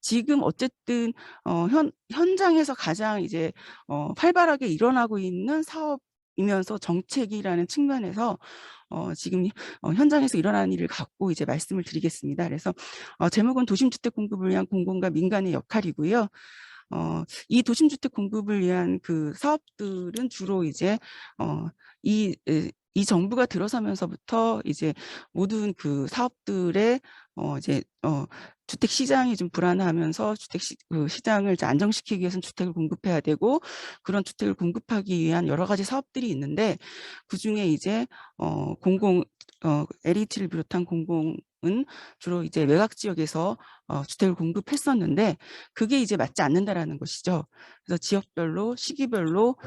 지금 어쨌든 현장에서 가장 이제 활발하게 일어나고 있는 사업이면서 정책이라는 측면에서 지금 현장에서 일어나는 일을 갖고 이제 말씀을 드리겠습니다. 그래서 제목은 도심주택 공급을 위한 공공과 민간의 역할이고요. 이 도심주택 공급을 위한 그 사업들은 주로 이제 이, 이 정부가 들어서면서부터 이제 모든 그 사업들의 이제 주택 시장이 좀 불안하면서 그 시장을 이제 안정시키기 위해서는 주택을 공급해야 되고, 그런 주택을 공급하기 위한 여러 가지 사업들이 있는데, 그 중에 이제 LH를 비롯한 공공은 주로 이제 외곽 지역에서 주택을 공급했었는데, 그게 이제 맞지 않는다라는 것이죠. 그래서 지역별로 시기별로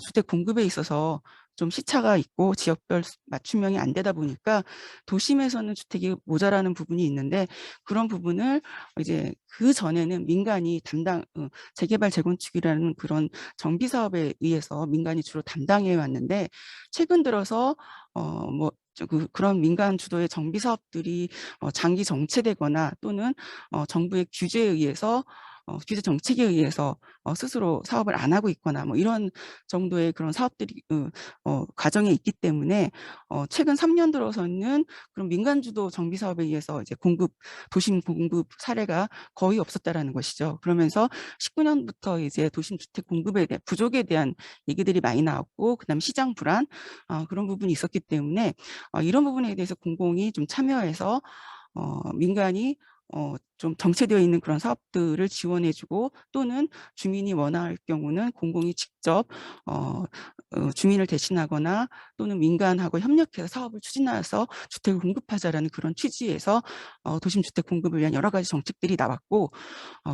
주택 공급에 있어서 좀 시차가 있고 지역별 맞춤형이 안 되다 보니까 도심에서는 주택이 모자라는 부분이 있는데, 그런 부분을 이제 그 전에는 민간이 재개발 재건축이라는 그런 정비 사업에 의해서 민간이 주로 담당해 왔는데, 최근 들어서 뭐 그런 민간 주도의 정비 사업들이 장기 정체되거나 또는 정부의 규제에 의해서 규제 정책에 의해서 스스로 사업을 안 하고 있거나 뭐 이런 정도의 그런 사업들이 과정에 있기 때문에 최근 3년 들어서는 그런 민간 주도 정비 사업에 의해서 이제 도심 공급 사례가 거의 없었다라는 것이죠. 그러면서 19년부터 이제 도심 주택 공급에 대한 부족에 대한 얘기들이 많이 나왔고, 그다음 시장 불안 그런 부분이 있었기 때문에 이런 부분에 대해서 공공이 좀 참여해서 민간이 좀 정체되어 있는 그런 사업들을 지원해주고, 또는 주민이 원할 경우는 공공이 직접 주민을 대신하거나 또는 민간하고 협력해서 사업을 추진해서 주택을 공급하자라는 그런 취지에서 도심주택 공급을 위한 여러 가지 정책들이 나왔고,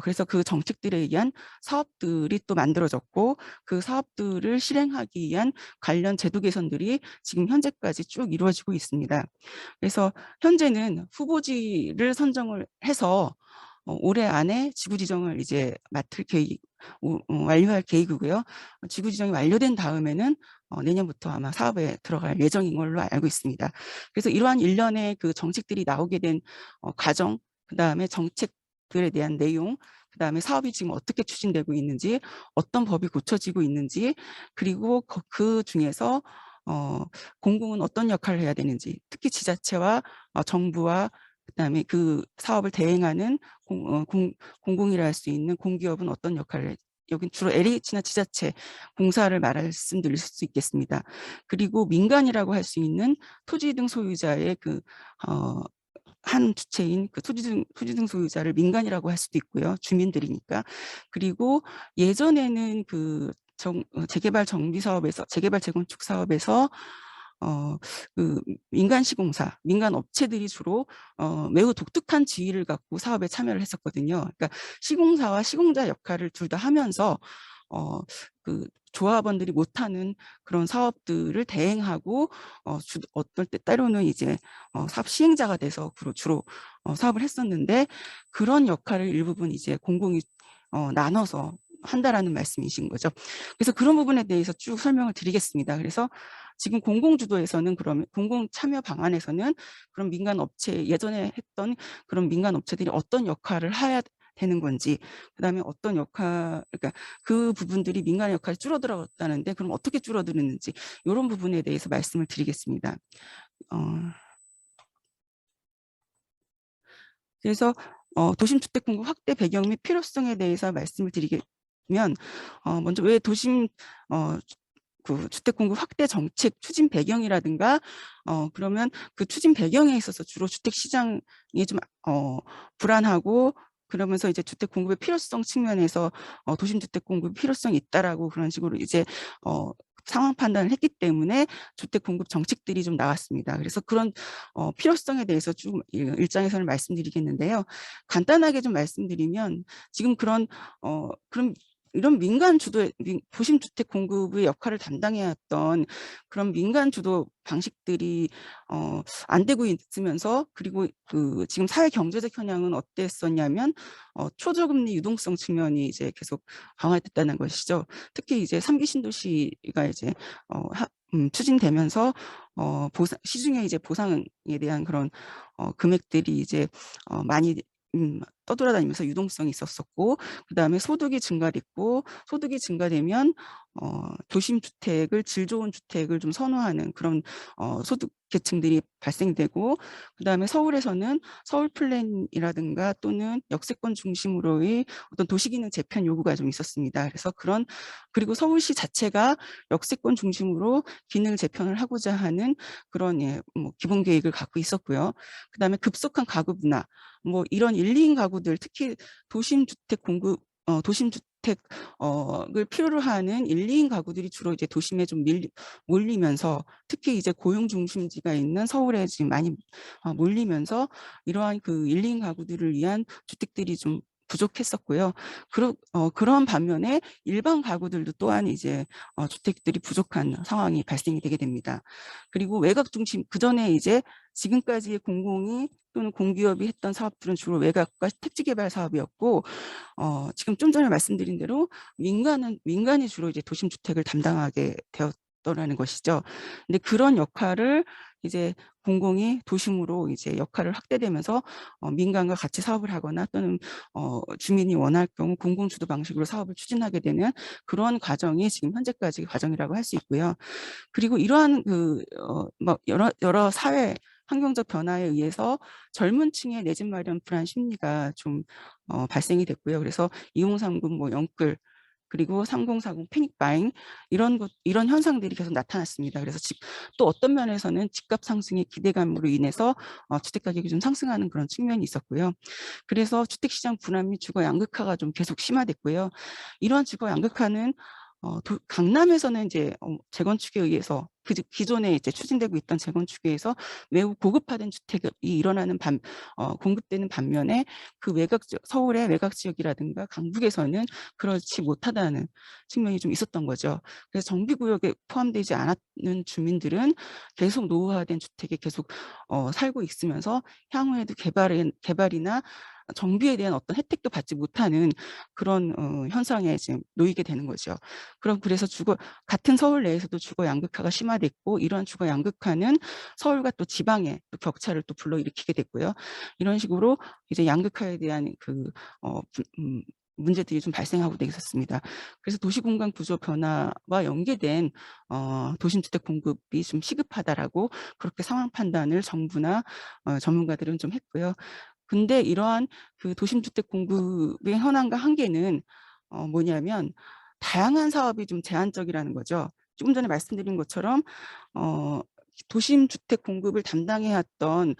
그래서 그 정책들에 의한 사업들이 또 만들어졌고, 그 사업들을 실행하기 위한 관련 제도 개선들이 지금 현재까지 쭉 이루어지고 있습니다. 그래서 현재는 후보지를 선정을 해서 올해 안에 지구 지정을 이제 완료할 계획이고요. 지구 지정이 완료된 다음에는 내년부터 아마 사업에 들어갈 예정인 걸로 알고 있습니다. 그래서 이러한 일련의 그 정책들이 나오게 된 과정, 그다음에 정책들에 대한 내용, 그다음에 사업이 지금 어떻게 추진되고 있는지, 어떤 법이 고쳐지고 있는지, 그리고 그 중에서 공공은 어떤 역할을 해야 되는지, 특히 지자체와 정부와 그다음에 그 사업을 대행하는 공공이라 할 수 있는 공기업은 어떤 역할을, 여긴 주로 LH나 지자체 공사를 말씀드릴 수 있겠습니다. 그리고 민간이라고 할 수 있는 토지 등 소유자의 한 주체인 그 토지 등 소유자를 민간이라고 할 수도 있고요. 주민들이니까. 그리고 예전에는 재개발 정비 사업에서, 재개발 재건축 사업에서 그 민간 시공사, 민간 업체들이 주로 매우 독특한 지위를 갖고 사업에 참여를 했었거든요. 그러니까 시공사와 시공자 역할을 둘 다 하면서 그 조합원들이 못하는 그런 사업들을 대행하고 어떨 때 때로는 이제 사업 시행자가 돼서 주로 사업을 했었는데, 그런 역할을 일부분 이제 공공이 나눠서 한다라는 말씀이신 거죠. 그래서 그런 부분에 대해서 쭉 설명을 드리겠습니다. 그래서 지금 공공주도에서는, 그러면 공공 참여 방안에서는 그런 민간 업체, 예전에 했던 그런 민간 업체들이 어떤 역할을 해야 되는 건지, 그다음에 그러니까 그 부분들이 민간의 역할이 줄어들었다는데 그럼 어떻게 줄어드는지, 이런 부분에 대해서 말씀을 드리겠습니다. 그래서 도심주택 공급 확대 배경 및 필요성에 대해서 말씀을 드리면, 먼저 왜 그 주택 공급 확대 정책 추진 배경이라든가, 그러면 그 추진 배경에 있어서 주로 주택 시장이 좀 불안하고, 그러면서 이제 주택 공급의 필요성 측면에서 도심주택 공급 필요성이 있다라고 그런 식으로 이제 상황 판단을 했기 때문에 주택 공급 정책들이 좀 나왔습니다. 그래서 그런 필요성에 대해서 좀 일장에서는 말씀드리겠는데요. 간단하게 좀 말씀드리면, 지금 그런 이런 민간 주도의 도심 주택 공급의 역할을 담당해왔던 그런 민간 주도 방식들이 안 되고 있으면서, 그리고 지금 사회 경제적 현황은 어땠었냐면 초저금리 유동성 측면이 이제 계속 강화됐다는 것이죠. 특히 이제 3기 신도시가 이제 추진되면서 시중에 이제 보상에 대한 그런 금액들이 이제 많이 떠돌아다니면서 유동성이 있었었고, 그다음에 소득이 증가됐고, 소득이 증가되면 도심 주택을, 질 좋은 주택을 좀 선호하는 그런 소득 계층들이 발생되고, 그다음에 서울에서는 서울 플랜이라든가 또는 역세권 중심으로의 어떤 도시기능 재편 요구가 좀 있었습니다. 그래서 그리고 서울시 자체가 역세권 중심으로 기능 재편을 하고자 하는 그런 뭐 기본 계획을 갖고 있었고요. 그다음에 급속한 가구 분화, 뭐 이런 1, 2인 가구들, 특히 도심주택 공급, 도심주택을 필요로 하는 1, 2인 가구들이 주로 이제 도심에 좀 몰리면서, 특히 이제 고용 중심지가 있는 서울에 지금 많이 몰리면서 이러한 그 1, 2인 가구들을 위한 주택들이 좀 부족했었고요. 그런 반면에 일반 가구들도 또한 이제 주택들이 부족한 상황이 발생이 되게 됩니다. 그리고 외곽 중심, 그전에 이제 지금까지의 공공이 또는 공기업이 했던 사업들은 주로 외곽과 택지 개발 사업이었고, 지금 좀 전에 말씀드린 대로 민간이 주로 이제 도심 주택을 담당하게 되었더라는 것이죠. 근데 그런 역할을 이제 공공이 도심으로 이제 역할을 확대되면서 민간과 같이 사업을 하거나 또는 주민이 원할 경우 공공 주도 방식으로 사업을 추진하게 되는 그런 과정이 지금 현재까지 과정이라고 할 수 있고요. 그리고 이러한 뭐 여러 사회 환경적 변화에 의해서 젊은 층의 내 집 마련 불안 심리가 좀 발생이 됐고요. 그래서 2030 뭐 영끌, 그리고 3040 패닉 바잉, 이런 현상들이 계속 나타났습니다. 그래서 또 어떤 면에서는 집값 상승의 기대감으로 인해서 주택 가격이 좀 상승하는 그런 측면이 있었고요. 그래서 주택시장 분화 및 주거 양극화가 좀 계속 심화됐고요. 이러한 주거 양극화는 강남에서는 이제 재건축에 의해서 기존에 이제 추진되고 있던 재건축에 의해서 매우 고급화된 주택이 공급되는 반면에 그 서울의 외곽 지역이라든가 강북에서는 그렇지 못하다는 측면이 좀 있었던 거죠. 그래서 정비구역에 포함되지 않았는 주민들은 계속 노후화된 주택에 계속 살고 있으면서 향후에도 개발이나 정비에 대한 어떤 혜택도 받지 못하는 그런 현상에 지금 놓이게 되는 거죠. 그래서 같은 서울 내에서도 주거 양극화가 심화됐고, 이러한 주거 양극화는 서울과 또 지방의 또 격차를 또 불러일으키게 됐고요. 이런 식으로 이제 양극화에 대한 문제들이 좀 발생하고 있었습니다. 그래서 도시공간 구조 변화와 연계된 도심주택 공급이 좀 시급하다라고 그렇게 상황 판단을 정부나 전문가들은 좀 했고요. 근데 이러한 그 도심주택 공급의 현황과 한계는 뭐냐면 다양한 사업이 좀 제한적이라는 거죠. 조금 전에 말씀드린 것처럼 도심주택 공급을 담당해왔던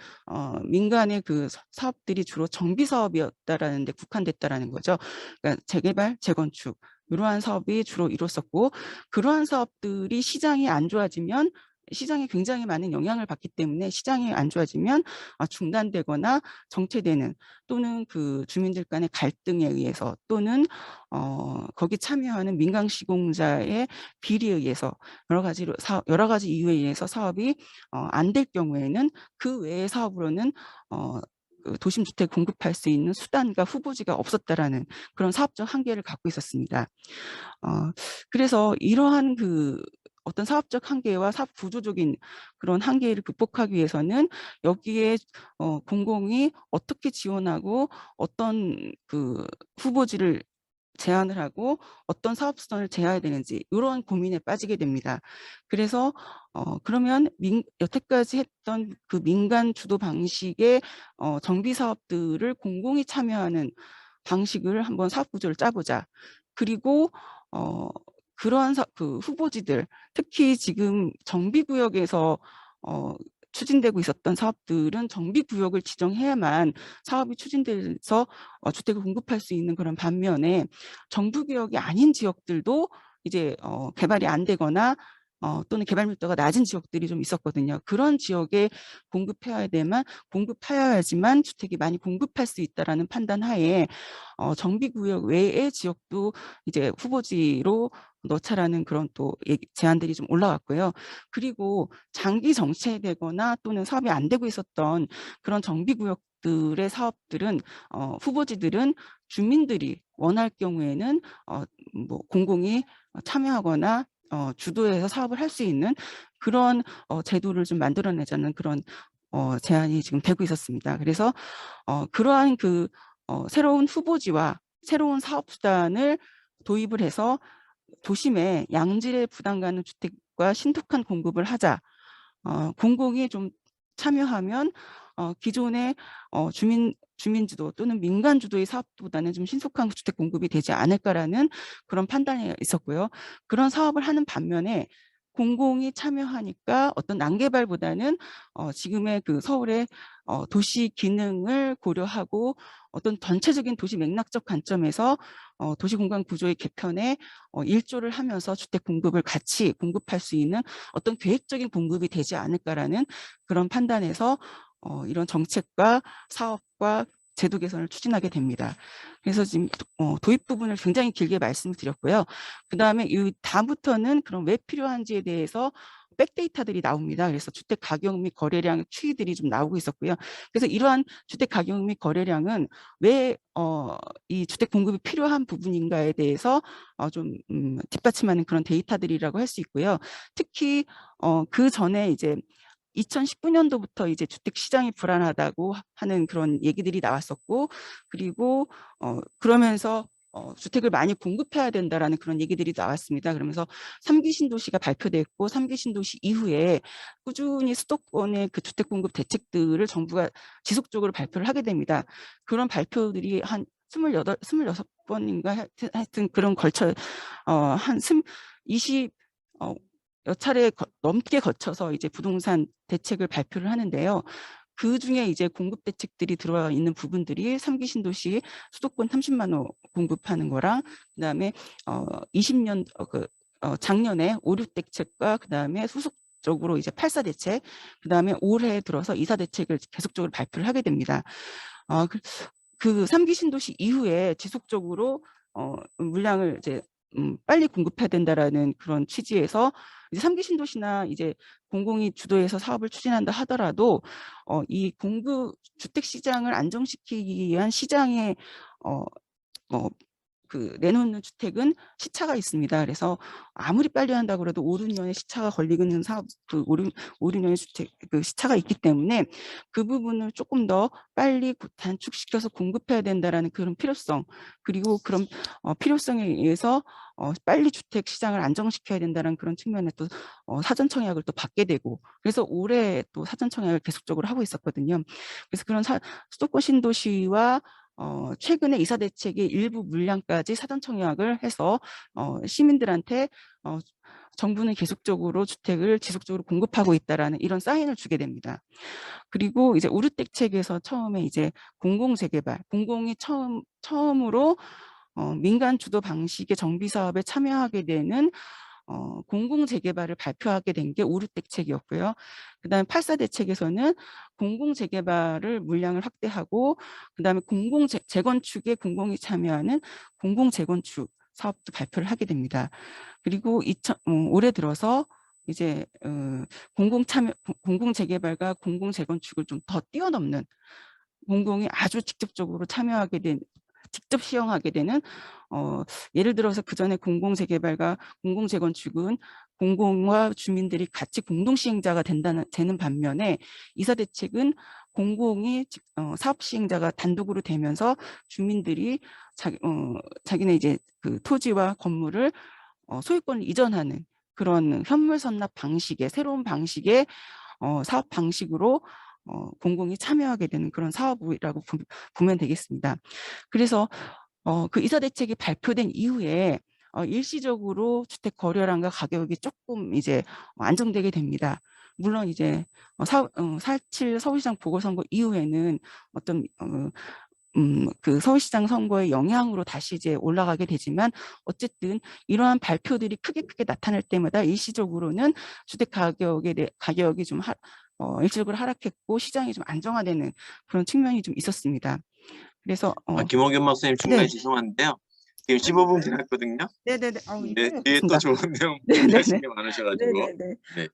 민간의 그 사업들이 주로 정비 사업이었다라는 데 국한됐다라는 거죠. 그러니까 재개발, 재건축 이러한 사업이 주로 이뤘었고, 그러한 사업들이 시장에 굉장히 많은 영향을 받기 때문에 시장이 안 좋아지면 중단되거나 정체되는, 또는 그 주민들 간의 갈등에 의해서, 또는 거기 참여하는 민간 시공자의 비리에 의해서, 여러 가지 이유에 의해서 사업이 안 될 경우에는 그 외의 사업으로는 그 도심주택 공급할 수 있는 수단과 후보지가 없었다라는 그런 사업적 한계를 갖고 있었습니다. 그래서 이러한 어떤 사업적 한계와 사업 구조적인 그런 한계를 극복하기 위해서는 여기에 공공이 어떻게 지원하고 어떤 그 후보지를 제안을 하고 어떤 사업수단을 제어해야 되는지, 이런 고민에 빠지게 됩니다. 그래서 그러면 여태까지 했던 그 민간 주도 방식의 정비 사업들을 공공이 참여하는 방식을 한번 사업 구조를 짜보자. 그리고 그러한 그 후보지들, 특히 지금 정비구역에서 추진되고 있었던 사업들은 정비구역을 지정해야만 사업이 추진돼서 주택을 공급할 수 있는 그런 반면에, 정부구역이 아닌 지역들도 이제 개발이 안 되거나 또는 개발 밀도가 낮은 지역들이 좀 있었거든요. 그런 지역에 공급하여야지만 주택이 많이 공급할 수 있다라는 판단 하에 정비구역 외의 지역도 이제 후보지로 넣자라는 그런 또 제안들이 좀 올라왔고요. 그리고 장기 정체되거나 또는 사업이 안 되고 있었던 그런 정비구역들의 사업들은 후보지들은 주민들이 원할 경우에는 뭐 공공이 참여하거나 주도해서 사업을 할 수 있는 그런 제도를 좀 만들어내자는 그런 제안이 지금 되고 있었습니다. 그래서 그러한 새로운 후보지와 새로운 사업 수단을 도입을 해서 도심에 양질의 부담 가는 주택과 신속한 공급을 하자. 공공이 좀 참여하면 기존의 주민주도 또는 민간주도의 사업보다는 좀 신속한 주택 공급이 되지 않을까라는 그런 판단이 있었고요. 그런 사업을 하는 반면에 공공이 참여하니까 어떤 난개발보다는 지금의 서울의 도시 기능을 고려하고 어떤 전체적인 도시 맥락적 관점에서 도시 공간 구조의 개편에 일조를 하면서 주택 공급을 같이 공급할 수 있는 어떤 계획적인 공급이 되지 않을까라는 그런 판단에서 이런 정책과 사업과 제도 개선을 추진하게 됩니다. 그래서 지금 도입 부분을 굉장히 길게 말씀을 드렸고요. 그다음에 이 다음부터는 그럼 왜 필요한지에 대해서 백데이터들이 나옵니다. 그래서 주택 가격 및 거래량 추이들이 좀 나오고 있었고요. 그래서 이러한 주택 가격 및 거래량은 왜 이 주택 공급이 필요한 부분인가에 대해서 좀 뒷받침하는 그런 데이터들이라고 할 수 있고요. 특히 그 전에 이제 2019년도부터 이제 주택 시장이 불안하다고 하는 그런 얘기들이 나왔었고, 그리고 그러면서 주택을 많이 공급해야 된다라는 그런 얘기들이 나왔습니다. 그러면서 3기 신도시가 발표됐고 3기 신도시 이후에 꾸준히 수도권의 그 주택 공급 대책들을 정부가 지속적으로 발표를 하게 됩니다. 그런 발표들이 한 26번인가 하여튼 그런 걸쳐 한 20, 몇 차례 넘게 거쳐서 이제 부동산 대책을 발표를 하는데요. 그 중에 이제 공급 대책들이 들어와 있는 부분들이 3기 신도시 수도권 30만 호 공급하는 거랑 그다음에 20년 작년에 5.6 대책과 그다음에 후속적으로 이제 8.4 대책, 그다음에 올해 들어서 2.4 대책을 계속적으로 발표를 하게 됩니다. 그 3기 신도시 이후에 지속적으로 물량을 이제 빨리 공급해야 된다라는 그런 취지에서 이제 3기 신도시나 이제 공공이 주도해서 사업을 추진한다 하더라도 이 공급 주택 시장을 안정시키기 위한 시장의 내놓는 주택은 시차가 있습니다. 그래서 아무리 빨리 한다고 해도 5, 6년의 시차가 걸리는 사업, 5, 6년의 주택 시차가 있기 때문에 그 부분을 조금 더 빨리 단축시켜서 공급해야 된다라는 그런 필요성, 그리고 그런 필요성에 의해서 빨리 주택 시장을 안정시켜야 된다는 그런 측면에 또 사전 청약을 또 받게 되고, 그래서 올해 또 사전 청약을 계속적으로 하고 있었거든요. 그래서 그런 수도권 신도시와 최근에 이사 대책의 일부 물량까지 사전 청약을 해서 시민들한테 정부는 계속적으로 주택을 지속적으로 공급하고 있다라는 이런 사인을 주게 됩니다. 그리고 이제 우르 대책에서 처음에 이제 공공 재개발, 공공이 처음으로 민간 주도 방식의 정비 사업에 참여하게 되는 공공 재개발을 발표하게 된 게 우르 대책이었고요. 그다음에 8.4 대책에서는 공공 재개발을 물량을 확대하고, 그다음에 공공 재건축에 공공이 참여하는 공공 재건축 사업도 발표를 하게 됩니다. 그리고 올해 들어서 이제 공공 재개발과 공공 재건축을 좀 더 뛰어넘는, 공공이 아주 직접적으로 참여하게 된, 직접 시행하게 되는 예를 들어서 그전에 공공재개발과 공공재건축은 공공과 주민들이 같이 공동시행자가 되는 반면에 이사대책은 공공이 사업시행자가 단독으로 되면서 주민들이 자기네 이제 그 토지와 건물을 소유권을 이전하는 그런 현물선납 방식의 새로운 방식의 사업 방식으로 공공이 참여하게 되는 그런 사업이라고 보면 되겠습니다. 그래서 그 이사대책이 발표된 이후에 일시적으로 주택 거래량과 가격이 조금 이제 안정되게 됩니다. 물론 이제 4.7 서울시장 보궐선거 이후에는 어떤 그 서울시장 선거의 영향으로 다시 이제 올라가게 되지만, 어쨌든 이러한 발표들이 크게 나타날 때마다 일시적으로는 주택 가격이 좀 일시적으로 하락했고 시장이 좀 안정화되는 그런 측면이 좀 있었습니다. 그래서 김옥연 박사님 중간에 네. 죄송한데요. 지금 15분 지났거든요. 네네네. 네, 뒤에 또 좋은 내용 네네네. 준비하신 게 많으셔가지고. 네네네. 네.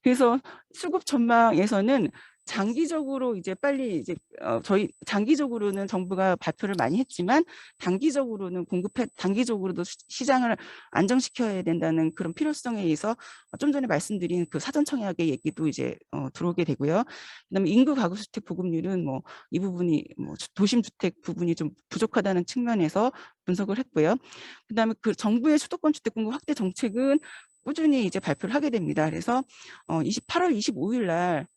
그래서 수급 전망에서는 장기적으로 이제 빨리 이제 저희 장기적으로는 정부가 발표를 많이 했지만 단기적으로는 단기적으로도 시장을 안정시켜야 된다는 그런 필요성에 의해서 좀 전에 말씀드린 그 사전 청약의 얘기도 이제 들어오게 되고요. 그다음에 인구 가구 주택 보급률은 뭐 이 부분이 뭐 도심 주택 부분이 좀 부족하다는 측면에서 분석을 했고요. 그다음에 그 정부의 수도권 주택 공급 확대 정책은 꾸준히 이제 발표를 하게 됩니다. 그래서 8월 25일 날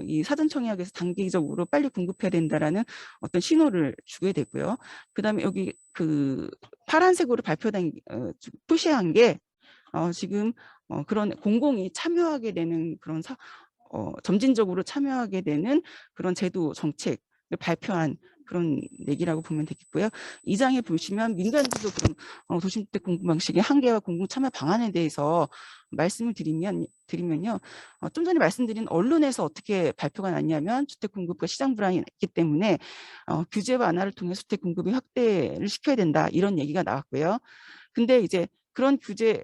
이 사전 청약에서 단기적으로 빨리 공급해야 된다라는 어떤 신호를 주게 되고요. 그다음에 여기 그 파란색으로 발표된 표시한 게 지금 그런 공공이 참여하게 되는 그런 점진적으로 참여하게 되는 그런 제도 정책을 발표한 그런 얘기라고 보면 되겠고요. 이 장에 보시면 민간주도 그런 도심주택 공급 방식의 한계와 공공 참여 방안에 대해서 말씀을 드리면요. 좀 전에 말씀드린 언론에서 어떻게 발표가 났냐면 주택 공급과 시장 불안이 있기 때문에 규제 완화를 통해 주택 공급의 확대를 시켜야 된다 이런 얘기가 나왔고요. 근데 이제 그런 규제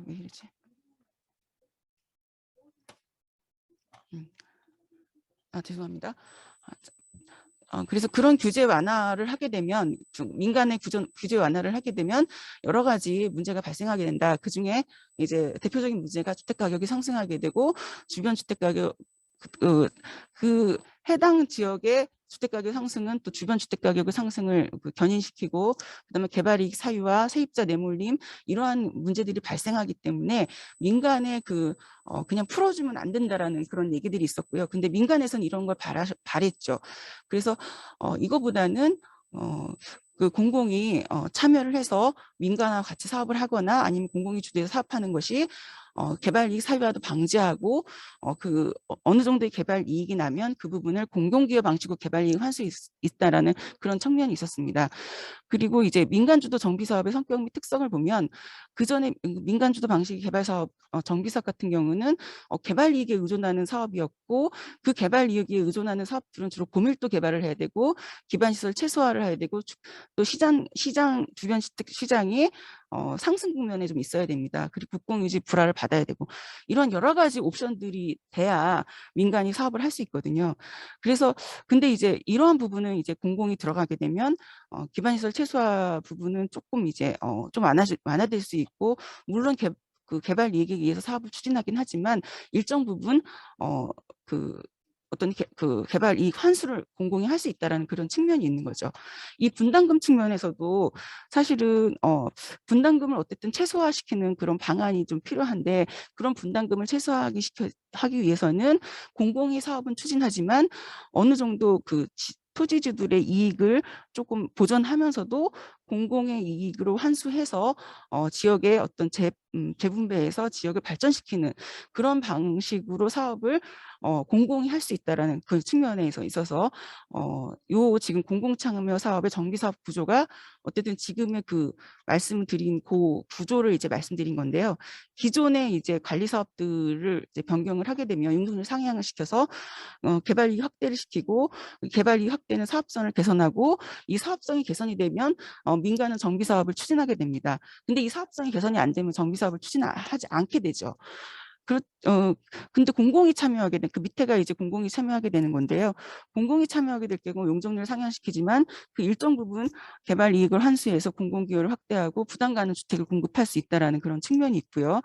왜 이러지? 죄송합니다. 그래서 그런 규제 완화를 하게 되면 민간의 규제 완화를 하게 되면 여러 가지 문제가 발생하게 된다. 그중에 이제 대표적인 문제가 주택 가격이 상승하게 되고 주변 주택 가격 그 해당 지역의 주택가격 상승은 또 주변 주택가격의 상승을 견인시키고 그다음에 개발이익 사유와 세입자 내몰림 이러한 문제들이 발생하기 때문에 민간에 그냥 풀어주면 안 된다라는 그런 얘기들이 있었고요. 근데 민간에서는 이런 걸 바랬죠. 그래서 이거보다는 그 공공이 참여를 해서 민간과 같이 사업을 하거나 아니면 공공이 주도해서 사업하는 것이 개발 이익 사유화도 방지하고 어느 정도의 개발 이익이 나면 그 부분을 공동기여 방식으로 개발 이익을 할 수 있다라는 그런 측면이 있었습니다. 그리고 이제 민간주도 정비사업의 성격 및 특성을 보면 그전에 민간주도 방식의 개발사업 정비사업 같은 경우는 개발 이익에 의존하는 사업이었고 그 개발 이익에 의존하는 사업들은 주로 고밀도 개발을 해야 되고 기반시설 최소화를 해야 되고 또 시장 주변 시장이 상승 국면에 좀 있어야 됩니다. 그리고 국공유지 불화를 받아야 되고 이런 여러 가지 옵션들이 돼야 민간이 사업을 할 수 있거든요. 그래서 근데 이제 이러한 부분은 이제 공공이 들어가게 되면 기반시설 최소화 부분은 조금 이제 좀 완화될 수 있고 물론 그 개발 이익에 의해서 사업을 추진하긴 하지만 일정 부분 그 어떤 그 개발 이익 환수를 공공이 할 수 있다라는 그런 측면이 있는 거죠. 이 분담금 측면에서도 사실은 분담금을 어쨌든 최소화시키는 그런 방안이 좀 필요한데 그런 분담금을 하기 위해서는 공공이 사업은 추진하지만 어느 정도 그 토지주들의 이익을 조금 보전하면서도 공공의 이익으로 환수해서 지역의 어떤 재분배해서 지역을 발전시키는 그런 방식으로 사업을 공공이 할 수 있다라는 그 측면에 있어서 요 지금 공공참여 사업의 정비사업 구조가 어쨌든 지금의 그 말씀드린 그 구조를 이제 말씀드린 건데요. 기존의 이제 관리 사업들을 이제 변경을 하게 되면 용도를 상향을 시켜서 개발 이익 확대를 시키고 개발 이익 확대는 사업성을 개선하고 이 사업성이 개선이 되면 민간은 정비 사업을 추진하게 됩니다. 근데 이 사업성이 개선이 안 되면 정비 사업을 추진하지 않게 되죠. 근데 공공이 참여하게 된 그 밑에가 이제 공공이 참여하게 되는 건데요. 공공이 참여하게 될 경우 용적률을 상향시키지만 그 일정 부분 개발 이익을 환수해서 공공 기여를 확대하고 부담 가능 주택을 공급할 수 있다라는 그런 측면이 있고요.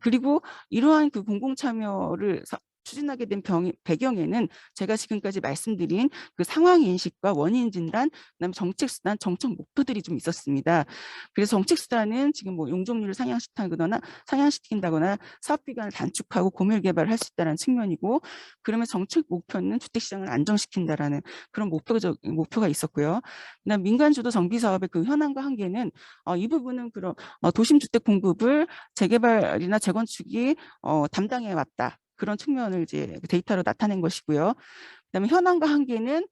그리고 이러한 그 공공 참여를 추진하게 된 배경에는 제가 지금까지 말씀드린 그 상황 인식과 원인 진단, 그다음에 정책 수단, 정책 목표들이 좀 있었습니다. 그래서 정책 수단은 지금 뭐 용적률을 상향시킨다거나 사업 기간을 단축하고 고밀 개발을 할 수 있다는 측면이고, 그러면 정책 목표는 주택 시장을 안정시킨다라는 그런 목표가 있었고요. 그다음 민간 주도 정비 사업의 그 현황과 한계는 이 부분은 그런 도심 주택 공급을 재개발이나 재건축이 담당해 왔다. 그런 측면을 이제 데이터로 나타낸 것이고요. 그다음에 현황과 한계는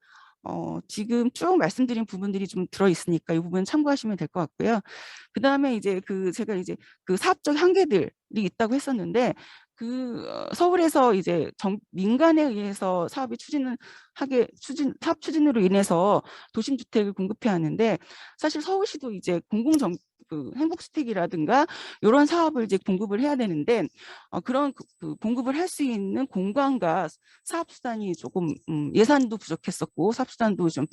지금 쭉 말씀드린 부분들이 좀 들어 있으니까 이 부분 참고하시면 될 것 같고요. 그다음에 이제 제가 이제 그 사업적 한계들이 있다고 했었는데 서울에서 이제 민간에 의해서 사업 추진으로 인해서 도심 주택을 공급해야 하는데 사실 서울시도 이제 그 행복주택이라든가 이런 사업을 이제 공급을 해야 되는데 그런 그 공급을 할 수 있는 공간과 사업수단이 조금 예산도 부족했었고 사업수단도 좀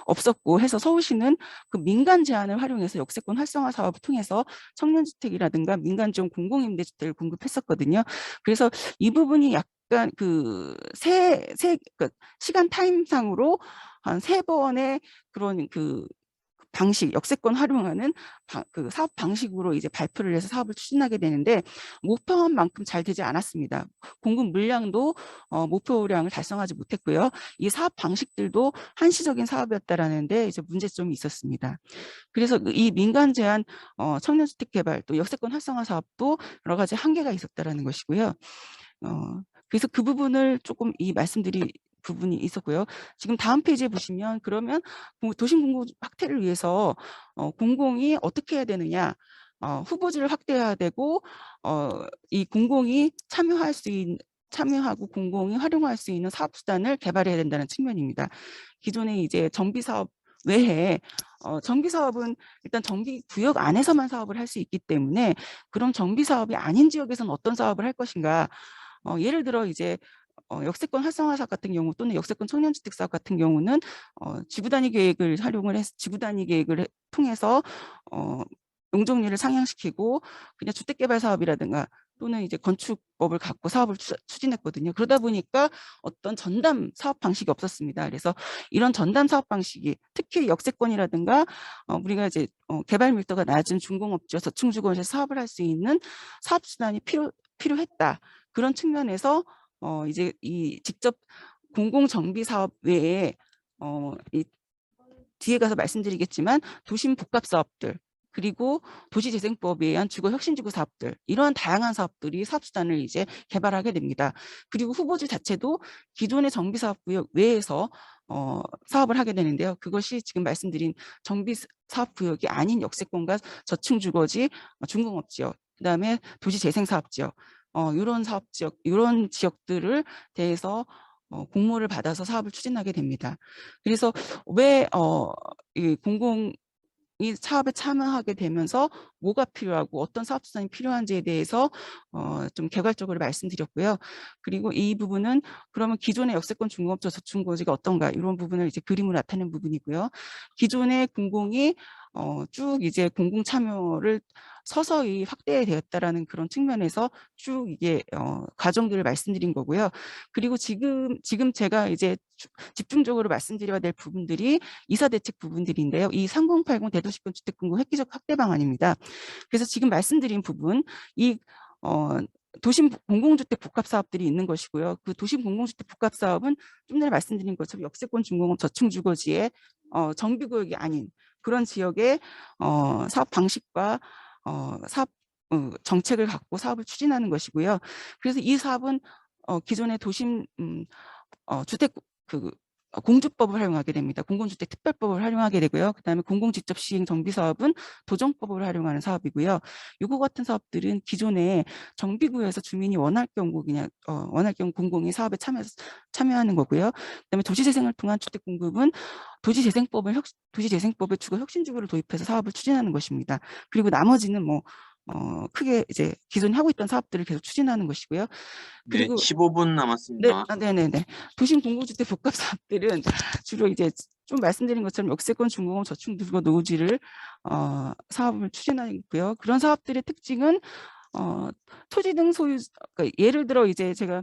없었고 해서 서울시는 그 민간 제안을 활용해서 역세권 활성화 사업을 통해서 청년주택이라든가 민간 지원 공공임대주택을 공급했었거든요. 그래서 이 부분이 약간 그 시간 타임상으로 한 3번의 그런 그 방식, 역세권 활용하는 그 사업 방식으로 이제 발표를 해서 사업을 추진하게 되는데 목표한 만큼 잘 되지 않았습니다. 공급 물량도 목표량을 달성하지 못했고요. 이 사업 방식들도 한시적인 사업이었다라는데 이제 문제점이 있었습니다. 그래서 이 민간 제한 청년주택 개발 또 역세권 활성화 사업도 여러 가지 한계가 있었다라는 것이고요. 그래서 그 부분을 조금 말씀드릴 부분이 있었고요. 지금 다음 페이지에 보시면 그러면 도심 공공 확대를 위해서 공공이 어떻게 해야 되느냐, 후보지를 확대해야 되고 이 공공이 참여하고 공공이 활용할 수 있는 사업수단을 개발해야 된다는 측면입니다. 기존에 이제 정비사업 외에 정비사업은 일단 정비구역 안에서만 사업을 할 수 있기 때문에 그럼 정비사업이 아닌 지역에서는 어떤 사업을 할 것인가. 예를 들어 이제 역세권 활성화 사업 같은 경우 또는 역세권 청년주택 사업 같은 경우는 지구단위 계획을 활용을 해서 지구단위 계획을 통해서 용적률을 상향시키고 그냥 주택개발 사업이라든가 또는 이제 건축법을 갖고 사업을 추진했거든요. 그러다 보니까 어떤 전담 사업 방식이 없었습니다. 그래서 이런 전담 사업 방식이 특히 역세권이라든가 우리가 이제 개발 밀도가 낮은 중공업지와 저층주거에서 사업을 할 수 있는 사업 수단이 필요했다. 그런 측면에서 이제 이 직접 공공정비 사업 외에 이 뒤에 가서 말씀드리겠지만 도심 복합 사업들 그리고 도시재생법에 의한 주거 혁신지구 사업들 이러한 다양한 사업들이 사업수단을 이제 개발하게 됩니다. 그리고 후보지 자체도 기존의 정비사업구역 외에서 사업을 하게 되는데요. 그것이 지금 말씀드린 정비사업구역이 아닌 역세권과 저층주거지, 중공업지역, 그다음에 도시재생사업지역 이런 사업지역, 이런 지역들을 대해서 공모를 받아서 사업을 추진하게 됩니다. 그래서 왜 이 공공이 사업에 참여하게 되면서 뭐가 필요하고 어떤 사업수단이 필요한지에 대해서 좀 개괄적으로 말씀드렸고요. 그리고 이 부분은 그러면 기존의 역세권 중공업자 저층고지가 어떤가 이런 부분을 이제 그림으로 나타낸 부분이고요. 기존의 공공이 쭉 이제 공공 참여를 서서히 확대되었다라는 그런 측면에서 쭉 이게 과정들을 말씀드린 거고요. 그리고 지금 제가 이제 집중적으로 말씀드려야 될 부분들이 이사 대책 부분들인데요. 이 3080 대도시권 주택 공급 획기적 확대 방안입니다. 그래서 지금 말씀드린 부분 이 도심 공공주택 복합 사업들이 있는 것이고요. 그 도심 공공주택 복합 사업은 좀 전에 말씀드린 것처럼 역세권 중공업 저층주거지의 정비구역이 아닌 그런 지역의 사업 방식과 사업 정책을 갖고 사업을 추진하는 것이고요. 그래서 이 사업은 기존의 도심 주택 공주법을 활용하게 됩니다. 공공주택 특별법을 활용하게 되고요. 그다음에 공공직접시행 정비사업은 도정법을 활용하는 사업이고요. 이거 같은 사업들은 기존에 정비구에서 주민이 원할 경우 그냥 원할 경우 공공이 사업에 참여하는 거고요. 그다음에 도시재생을 통한 주택 공급은 도시재생법의 주거 혁신주구를 도입해서 사업을 추진하는 것입니다. 그리고 나머지는 뭐 크게 이제 기존에 하고 있던 사업들을 계속 추진하는 것이고요. 네, 그리고 15분 네, 남았습니다. 네네네. 도심 공공주택 복합 사업들은 주로 이제 좀 말씀드린 것처럼 역세권 중공업 저층주거 노후지를 사업을 추진하고요. 그런 사업들의 특징은 토지 등 소유, 그러니까 예를 들어 이제 제가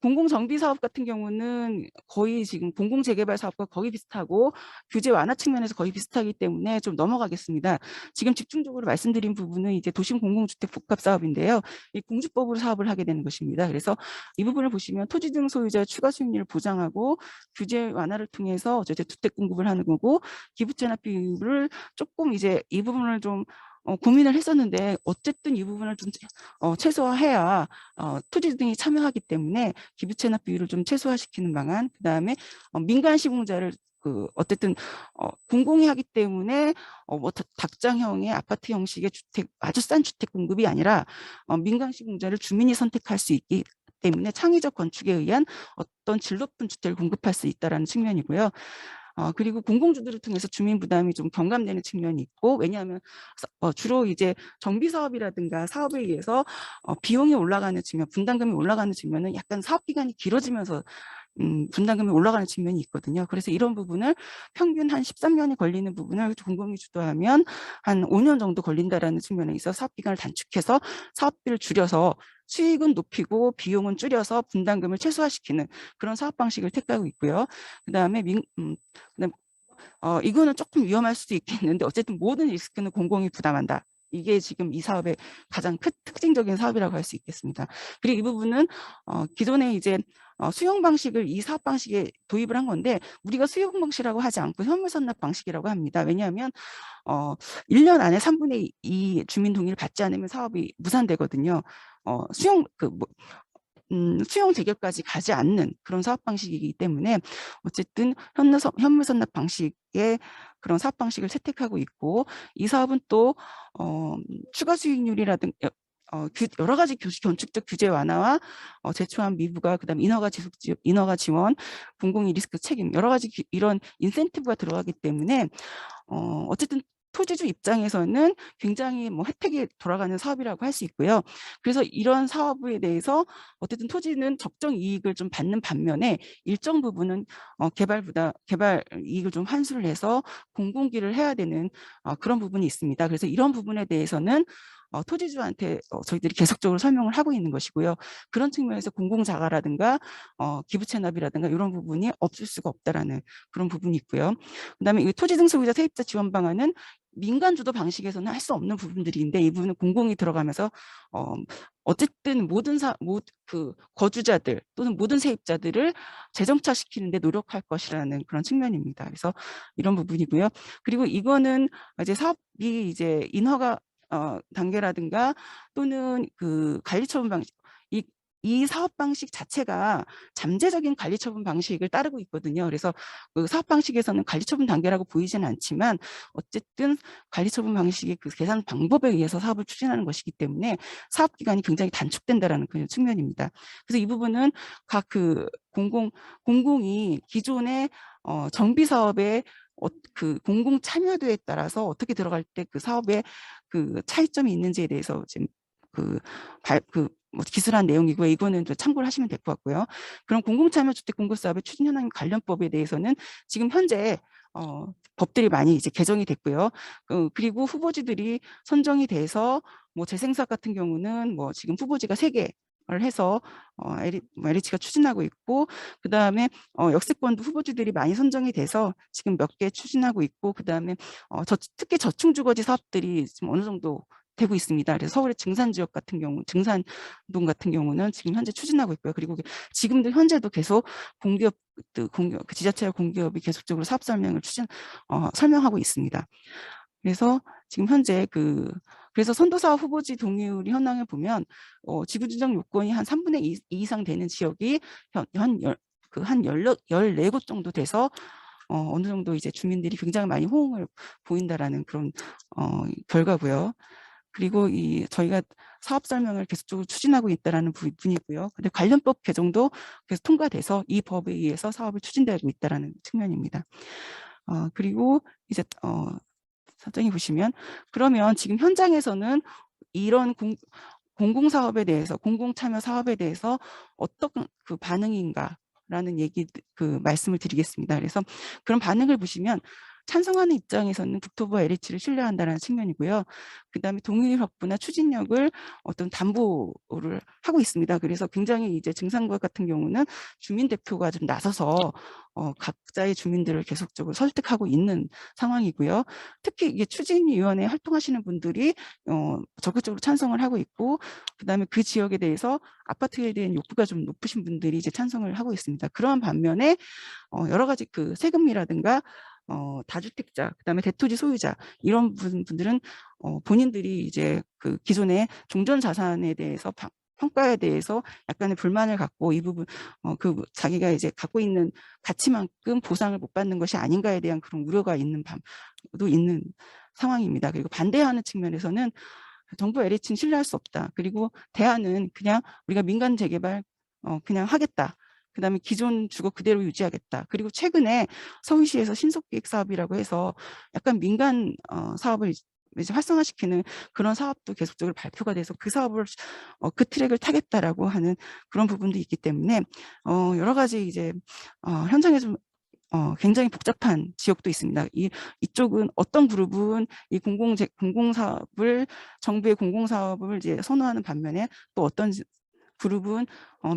공공정비사업 같은 경우는 거의 지금 공공재개발 사업과 거의 비슷하고 규제 완화 측면에서 거의 비슷하기 때문에 좀 넘어가겠습니다. 지금 집중적으로 말씀드린 부분은 이제 도심 공공주택 복합 사업인데요. 이 공주법으로 사업을 하게 되는 것입니다. 그래서 이 부분을 보시면 토지 등 소유자의 추가 수익률을 보장하고 규제 완화를 통해서 어쨌든 주택 공급을 하는 거고 기부채납 비율을 조금 이제 이 부분을 좀 고민을 했었는데 어쨌든 이 부분을 좀 최소화해야 토지 등이 참여하기 때문에 기부채납 비율을 좀 최소화시키는 방안, 그다음에 민간 시공자를 어쨌든 공공이 하기 때문에 뭐 닭장형의 아파트 형식의 주택 아주 싼 주택 공급이 아니라 민간 시공자를 주민이 선택할 수 있기 때문에 창의적 건축에 의한 어떤 질 높은 주택을 공급할 수 있다라는 측면이고요. 그리고 공공주도를 통해서 주민 부담이 좀 경감되는 측면이 있고, 왜냐하면 주로 이제 정비 사업이라든가 사업에 의해서 비용이 올라가는 측면, 분담금이 올라가는 측면은 약간 사업 기간이 길어지면서 분담금이 올라가는 측면이 있거든요. 그래서 이런 부분을 평균 한 13년이 걸리는 부분을 공공이 주도하면 한 5년 정도 걸린다라는 측면에 있어 사업 기간을 단축해서 사업비를 줄여서 수익은 높이고 비용은 줄여서 분담금을 최소화시키는 그런 사업 방식을 택하고 있고요. 그다음에 이거는 조금 위험할 수도 있겠는데 어쨌든 모든 리스크는 공공이 부담한다. 이게 지금 이 사업의 가장 특징적인 사업이라고 할 수 있겠습니다. 그리고 이 부분은 기존에 이제 수용 방식을 이 사업 방식에 도입을 한 건데, 우리가 수용 방식이라고 하지 않고 현물 선납 방식이라고 합니다. 왜냐하면 1년 안에 3분의 2 주민 동의를 받지 않으면 사업이 무산되거든요. 수용 재결까지 가지 않는 그런 사업 방식이기 때문에 어쨌든 현물 선납 방식의 그런 사업 방식을 채택하고 있고, 이 사업은 또 추가 수익률이라든 여러 가지 건축적 규제 완화와 제초한 미부가, 그다음 인허가 지원, 공공이 리스크 책임, 여러 가지 이런 인센티브가 들어가기 때문에 어쨌든 토지주 입장에서는 굉장히 뭐 혜택이 돌아가는 사업이라고 할 수 있고요. 그래서 이런 사업에 대해서 어쨌든 토지는 적정 이익을 좀 받는 반면에 일정 부분은 개발 이익을 좀 환수를 해서 공공기를 해야 되는 그런 부분이 있습니다. 그래서 이런 부분에 대해서는 토지주한테 저희들이 계속적으로 설명을 하고 있는 것이고요. 그런 측면에서 공공자가라든가 기부 체납이라든가 이런 부분이 없을 수가 없다라는 그런 부분이 있고요. 그다음에 이 토지등록이자 세입자 지원 방안은 민간 주도 방식에서는 할 수 없는 부분들인데, 이 부분은 공공이 들어가면서 어쨌든 그 거주자들 또는 모든 세입자들을 재정착시키는 데 노력할 것이라는 그런 측면입니다. 그래서 이런 부분이고요. 그리고 이거는 이제 사업이 이제 인허가 단계라든가 또는 그 관리처분 방식, 이 사업 방식 자체가 잠재적인 관리처분 방식을 따르고 있거든요. 그래서 그 사업 방식에서는 관리처분 단계라고 보이지는 않지만 어쨌든 관리처분 방식의 그 계산 방법에 의해서 사업을 추진하는 것이기 때문에 사업 기간이 굉장히 단축된다라는 그런 측면입니다. 그래서 이 부분은 각 그 공공이 기존의 정비 사업에 그 공공 참여도에 따라서 어떻게 들어갈 때 그 사업에 그 차이점이 있는지에 대해서 지금 뭐 기술한 내용이고요. 이거는 좀 참고를 하시면 될 것 같고요. 그럼 공공참여주택 공급사업의 추진 현황 관련법에 대해서는 지금 현재 법들이 많이 이제 개정이 됐고요. 그리고 후보지들이 선정이 돼서 뭐 재생사업 같은 경우는 뭐 지금 후보지가 3개를 해서 LH가 추진하고 있고, 그 다음에 역세권도 후보지들이 많이 선정이 돼서 지금 몇 개 추진하고 있고, 그 다음에 특히 저층주거지 사업들이 지금 어느 정도 되고 있습니다. 그래서 서울의 증산지역 같은 경우, 증산동 같은 경우는 지금 현재 추진하고 있고요. 그리고 지금도 현재도 계속 그 지자체와 공기업이 계속적으로 사업 설명을 설명하고 있습니다. 그래서 지금 현재 그래서 선도사업 후보지 동의율 현황을 보면 지구지정 요건이 한 3분의 2 이상 되는 지역이 한 14곳 정도 돼서 어느 정도 이제 주민들이 굉장히 많이 호응을 보인다라는 그런 결과고요. 그리고 저희가 사업 설명을 계속적으로 추진하고 있다라는 부분이고요. 근데 관련법 개정도 계속 통과돼서 이 법에 의해서 사업을 추진되고 있다라는 측면입니다. 그리고 이제 사장님 보시면, 그러면 지금 현장에서는 이런 공공사업에 대해서, 공공참여 사업에 대해서 어떤 그 반응인가라는 말씀을 드리겠습니다. 그래서 그런 반응을 보시면 찬성하는 입장에서는 국토부와 LH를 신뢰한다는 측면이고요. 그다음에 동의율 확보나 추진력을 어떤 담보를 하고 있습니다. 그래서 굉장히 이제 증산구역 같은 경우는 주민 대표가 좀 나서서 각자의 주민들을 계속적으로 설득하고 있는 상황이고요. 특히 이게 추진위원회 활동하시는 분들이 적극적으로 찬성을 하고 있고, 그다음에 그 지역에 대해서 아파트에 대한 욕구가 좀 높으신 분들이 이제 찬성을 하고 있습니다. 그러한 반면에 여러 가지 그 세금이라든가 다주택자, 그다음에 대토지 소유자, 이런 분들은 본인들이 이제 그 기존의 종전 자산에 대해서 평가에 대해서 약간의 불만을 갖고, 이 부분 자기가 이제 갖고 있는 가치만큼 보상을 못 받는 것이 아닌가에 대한 그런 우려가 있는 상황입니다. 그리고 반대하는 측면에서는 정부 LH는 신뢰할 수 없다. 그리고 대안은 그냥 우리가 민간 재개발 그냥 하겠다. 그다음에 기존 주거 그대로 유지하겠다. 그리고 최근에 서울시에서 신속기획 사업이라고 해서 약간 민간 사업을 이제 활성화시키는 그런 사업도 계속적으로 발표가 돼서 그 사업을 그 트랙을 타겠다라고 하는 그런 부분도 있기 때문에 여러 가지 이제 현장에 좀 굉장히 복잡한 지역도 있습니다. 이쪽은 어떤 그룹은 이 공공사업을 정부의 공공사업을 이제 선호하는 반면에 또 어떤 그룹은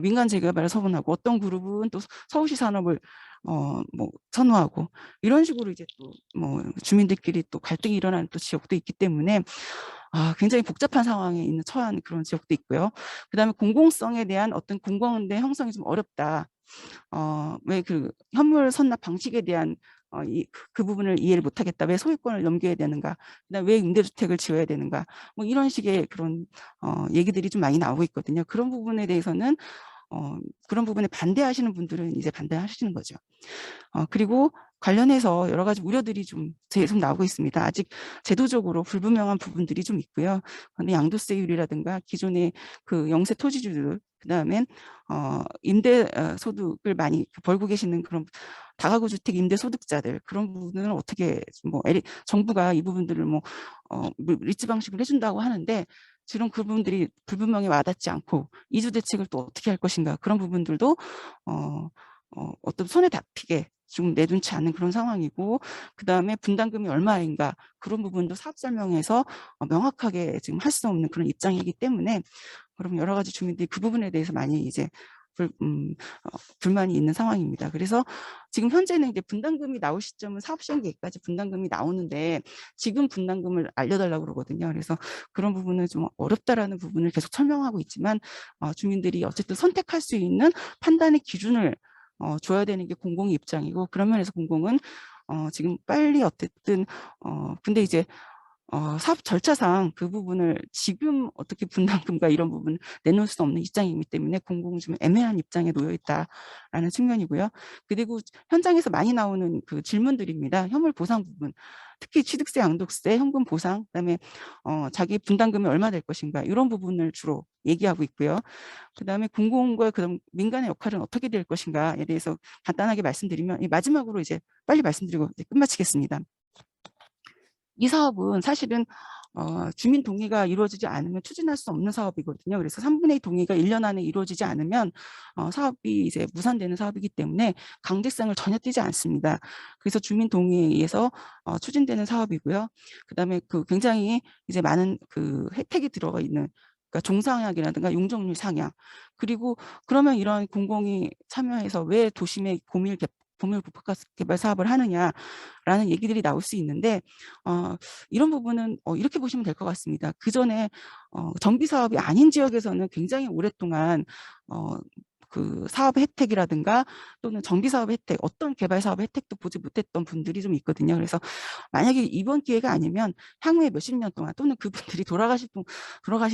민간 재개발을 선호하고 어떤 그룹은 또 서울시 산업을 뭐 선호하고 이런 식으로 이제 또 뭐 주민들끼리 또 갈등이 일어나는 또 지역도 있기 때문에 굉장히 복잡한 상황에 있는 처한 그런 지역도 있고요. 그다음에 공공성에 대한 어떤 공공의 형성이 좀 어렵다. 왜 그 현물 선납 방식에 대한 그 부분을 이해를 못하겠다. 왜 소유권을 넘겨야 되는가? 그다음 왜 임대주택을 지어야 되는가? 뭐 이런 식의 그런 얘기들이 좀 많이 나오고 있거든요. 그런 부분에 대해서는 그런 부분에 반대하시는 분들은 이제 반대하시는 거죠. 그리고 관련해서 여러 가지 우려들이 좀 계속 나오고 있습니다. 아직 제도적으로 불분명한 부분들이 좀 있고요. 근데 양도세율이라든가 기존의 그 영세 토지주들, 그다음에 임대 소득을 많이 벌고 계시는 그런 다가구 주택 임대 소득자들 그런 부분은 어떻게 뭐 정부가 이 부분들을 뭐 리츠 방식으로 해준다고 하는데 지금 그 부분들이 불분명히 와닿지 않고 이주 대책을 또 어떻게 할 것인가 그런 부분들도 어떤 손에 잡히게 좀 내둔치 않은 그런 상황이고 그다음에 분담금이 얼마인가 그런 부분도 사업 설명에서 명확하게 지금 할 수 없는 그런 입장이기 때문에 그럼 여러 가지 주민들이 그 부분에 대해서 많이 이제 불만이 있는 상황입니다. 그래서 지금 현재는 이제 분담금이 나올 시점은 사업 시행 계획까지 분담금이 나오는데 지금 분담금을 알려달라고 그러거든요. 그래서 그런 부분은 좀 어렵다라는 부분을 계속 설명하고 있지만 주민들이 어쨌든 선택할 수 있는 판단의 기준을 줘야 되는 게 공공의 입장이고 그런 면에서 공공은 지금 빨리 어쨌든 근데 이제 사업 절차상 그 부분을 지금 어떻게 분담금과 이런 부분 내놓을 수 없는 입장이기 때문에 공공은 좀 애매한 입장에 놓여 있다라는 측면이고요. 그리고 현장에서 많이 나오는 그 질문들입니다. 현물 보상 부분, 특히 취득세, 양도세, 현금 보상, 그다음에 자기 분담금이 얼마 될 것인가 이런 부분을 주로 얘기하고 있고요. 그다음에 공공과 그다음 민간의 역할은 어떻게 될 것인가에 대해서 간단하게 말씀드리면 마지막으로 이제 빨리 말씀드리고 이제 끝마치겠습니다. 이 사업은 사실은 주민 동의가 이루어지지 않으면 추진할 수 없는 사업이거든요. 그래서 3분의 2 동의가 1년 안에 이루어지지 않으면 사업이 이제 무산되는 사업이기 때문에 강제성을 전혀 띠지 않습니다. 그래서 주민 동의에 의해서 추진되는 사업이고요. 그다음에 그 굉장히 이제 많은 그 혜택이 들어가 있는 그러니까 종상향이라든가 용적률 상향 그리고 그러면 이런 공공이 참여해서 왜 도심의 공밀 복합 개발 사업을 하느냐라는 얘기들이 나올 수 있는데 이런 부분은 이렇게 보시면 될 것 같습니다. 그전에 정비 사업이 아닌 지역에서는 굉장히 오랫동안 그 사업 혜택이라든가 또는 정비 사업 혜택, 어떤 개발 사업 혜택도 보지 못했던 분들이 좀 있거든요. 그래서 만약에 이번 기회가 아니면 향후에 몇십 년 동안 또는 그분들이 돌아가시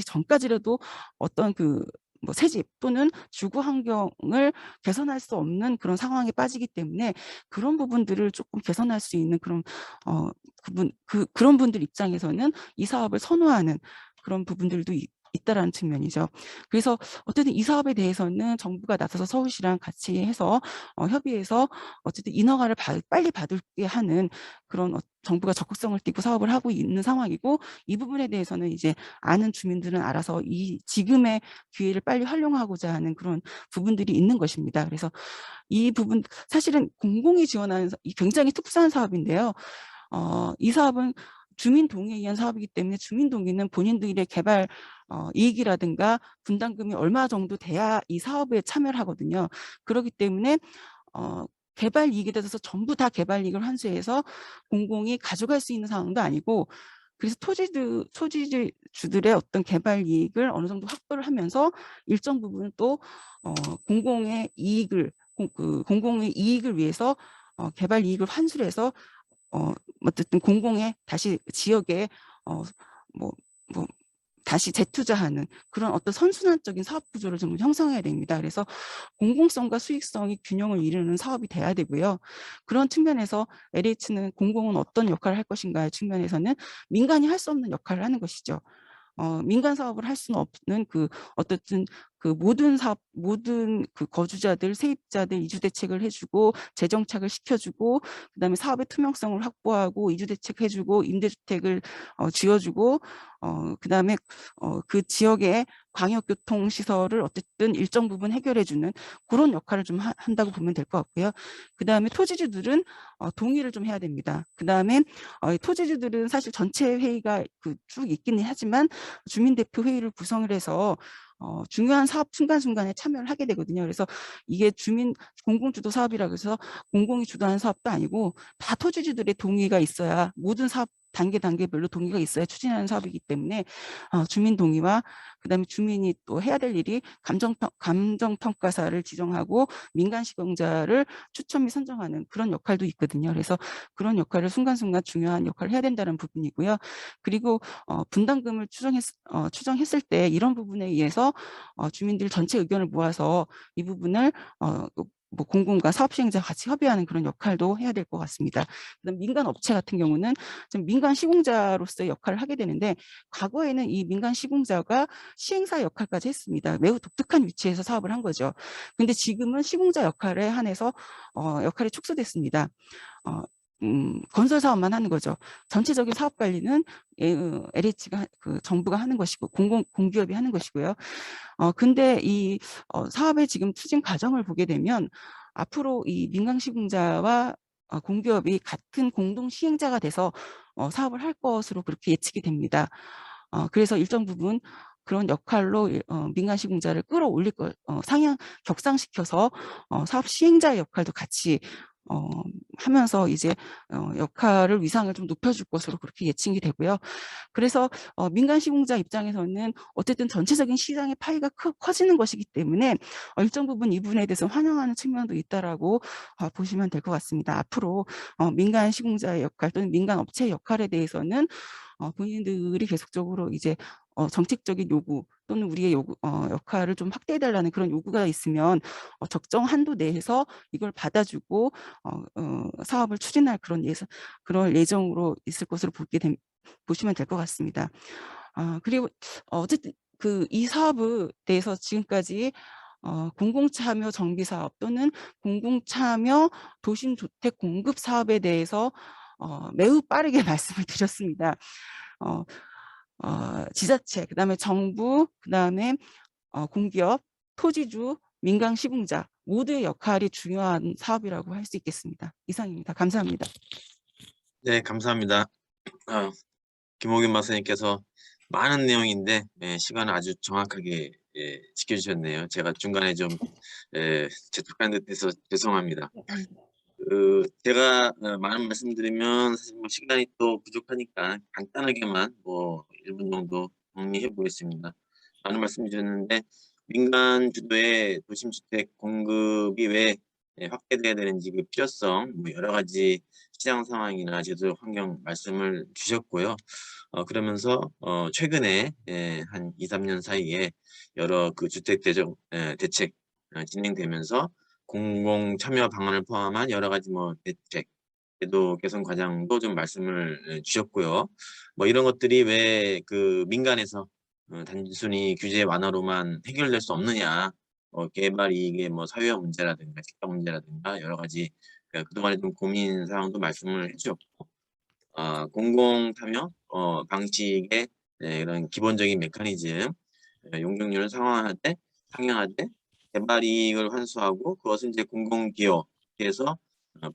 전까지라도 어떤 그 뭐 새집 또는 주거 환경을 개선할 수 없는 그런 상황에 빠지기 때문에 그런 부분들을 조금 개선할 수 있는 그런 그런 분들 입장에서는 이 사업을 선호하는 그런 부분들도 있다라는 측면이죠. 그래서 어쨌든 이 사업에 대해서는 정부가 나서서 서울시랑 같이 해서 협의해서 어쨌든 인허가를 빨리 받게 하는 그런 정부가 적극성을 띠고 사업을 하고 있는 상황이고 이 부분에 대해서는 이제 아는 주민들은 알아서 이 지금의 기회를 빨리 활용하고자 하는 그런 부분들이 있는 것입니다. 그래서 이 부분 사실은 공공이 지원하는 굉장히 특수한 사업인데요. 이 사업은 주민 동의에 의한 사업이기 때문에 주민 동의는 본인들의 개발 이익이라든가 분담금이 얼마 정도 돼야 이 사업에 참여를 하거든요. 그렇기 때문에 개발 이익에 대해서 전부 다 개발 이익을 환수해서 공공이 가져갈 수 있는 상황도 아니고 그래서 토지주들의 어떤 개발 이익을 어느 정도 확보를 하면서 일정 부분 또 공공의 이익을 위해서 개발 이익을 환수를 해서 어쨌든 공공의 다시 지역에 뭐 다시 재투자하는 그런 어떤 선순환적인 사업 구조를 좀 형성해야 됩니다. 그래서 공공성과 수익성이 균형을 이루는 사업이 돼야 되고요. 그런 측면에서 LH는 공공은 어떤 역할을 할 것인가의 측면에서는 민간이 할 수 없는 역할을 하는 것이죠. 민간 사업을 할 수는 없는 그 어쨌든 그 모든 그 거주자들, 세입자들 이주 대책을 해주고 재정착을 시켜주고 그다음에 사업의 투명성을 확보하고 이주 대책해주고 임대주택을 지어주고 그다음에 그 지역의 광역교통 시설을 어쨌든 일정 부분 해결해주는 그런 역할을 좀 한다고 보면 될 것 같고요. 그다음에 토지주들은 동의를 좀 해야 됩니다. 그다음에 토지주들은 사실 전체 회의가 쭉 있기는 하지만 주민대표 회의를 구성을 해서 중요한 사업 순간순간에 참여를 하게 되거든요. 그래서 이게 공공주도 사업이라고 해서 공공이 주도하는 사업도 아니고 다 토지주들의 동의가 있어야 모든 사업 단계별로 동의가 있어야 추진하는 사업이기 때문에 주민 동의와 그다음에 주민이 또 해야 될 일이 감정평가사를 지정하고 민간 시공자를 추천 및 선정하는 그런 역할도 있거든요. 그래서 그런 역할을 순간순간 중요한 역할을 해야 된다는 부분이고요. 그리고 분담금을 추정했을 때 이런 부분에 의해서 주민들 전체 의견을 모아서 이 부분을 뭐 공공과 사업 시행자 같이 협의하는 그런 역할도 해야 될 것 같습니다. 그다음 민간 업체 같은 경우는 좀 민간 시공자로서의 역할을 하게 되는데 과거에는 이 민간 시공자가 시행사 역할까지 했습니다. 매우 독특한 위치에서 사업을 한 거죠. 근데 지금은 시공자 역할에 한해서 역할이 축소됐습니다. 건설 사업만 하는 거죠. 전체적인 사업 관리는 LH가 정부가 하는 것이고 공기업이 하는 것이고요. 근데 이 사업의 지금 추진 과정을 보게 되면 앞으로 이 민간 시공자와 공기업이 같은 공동 시행자가 돼서 사업을 할 것으로 그렇게 예측이 됩니다. 그래서 일정 부분 그런 역할로 민간 시공자를 끌어올릴 격상시켜서 사업 시행자의 역할도 같이 하면서 이제 역할을 위상을 좀 높여줄 것으로 그렇게 예측이 되고요. 그래서 민간 시공자 입장에서는 어쨌든 전체적인 시장의 파이가 커지는 것이기 때문에 일정 부분 이 부분에 대해서 환영하는 측면도 있다라고 보시면 될 것 같습니다. 앞으로 민간 시공자의 역할 또는 민간 업체의 역할에 대해서는 본인들이 계속적으로 이제 정책적인 요구 또는 우리의 역할을 좀 확대해달라는 그런 요구가 있으면 적정 한도 내에서 이걸 받아주고 사업을 추진할 그런 예정으로 있을 것으로 보시면 될 것 같습니다. 그리고 어쨌든 이 사업에 대해서 지금까지 공공참여 정비사업 또는 공공참여 도심주택 공급 사업에 대해서 매우 빠르게 말씀을 드렸습니다. 지자체, 그다음에 정부, 그다음에 공기업, 토지주, 민간 시공자 모두의 역할이 중요한 사업이라고 할 수 있겠습니다. 이상입니다. 감사합니다. 네, 감사합니다. 김옥윤 박사님께서 많은 내용인데 시간을 아주 정확하게 지켜주셨네요. 제가 중간에 좀 재촉한 듯해서 죄송합니다. 제가 많은 말씀드리면 사실 뭐 시간이 또 부족하니까 간단하게만 뭐 1분 정도 정리해 보겠습니다. 많은 말씀 주셨는데 민간 주도의 도심주택 공급이 왜 확대돼야 되는지 그 필요성, 뭐 여러 가지 시장 상황이나 제도 환경 말씀을 주셨고요. 그러면서 최근에 한 2, 3년 사이에 여러 그 주택 대책 진행되면서 공공 참여 방안을 포함한 여러 가지 뭐 대책, 제도 개선 과정도 좀 말씀을 주셨고요. 뭐 이런 것들이 왜 그 민간에서 단순히 규제 완화로만 해결될 수 없느냐, 개발 이익의 뭐 사회화 문제라든가 직장 문제라든가 여러 가지 그동안에 좀 고민 사항도 말씀을 해주셨고, 공공 참여 방식의 이런 기본적인 메커니즘, 용적률을 상향하되 개발 이익을 환수하고 그것은 이제 공공기업에서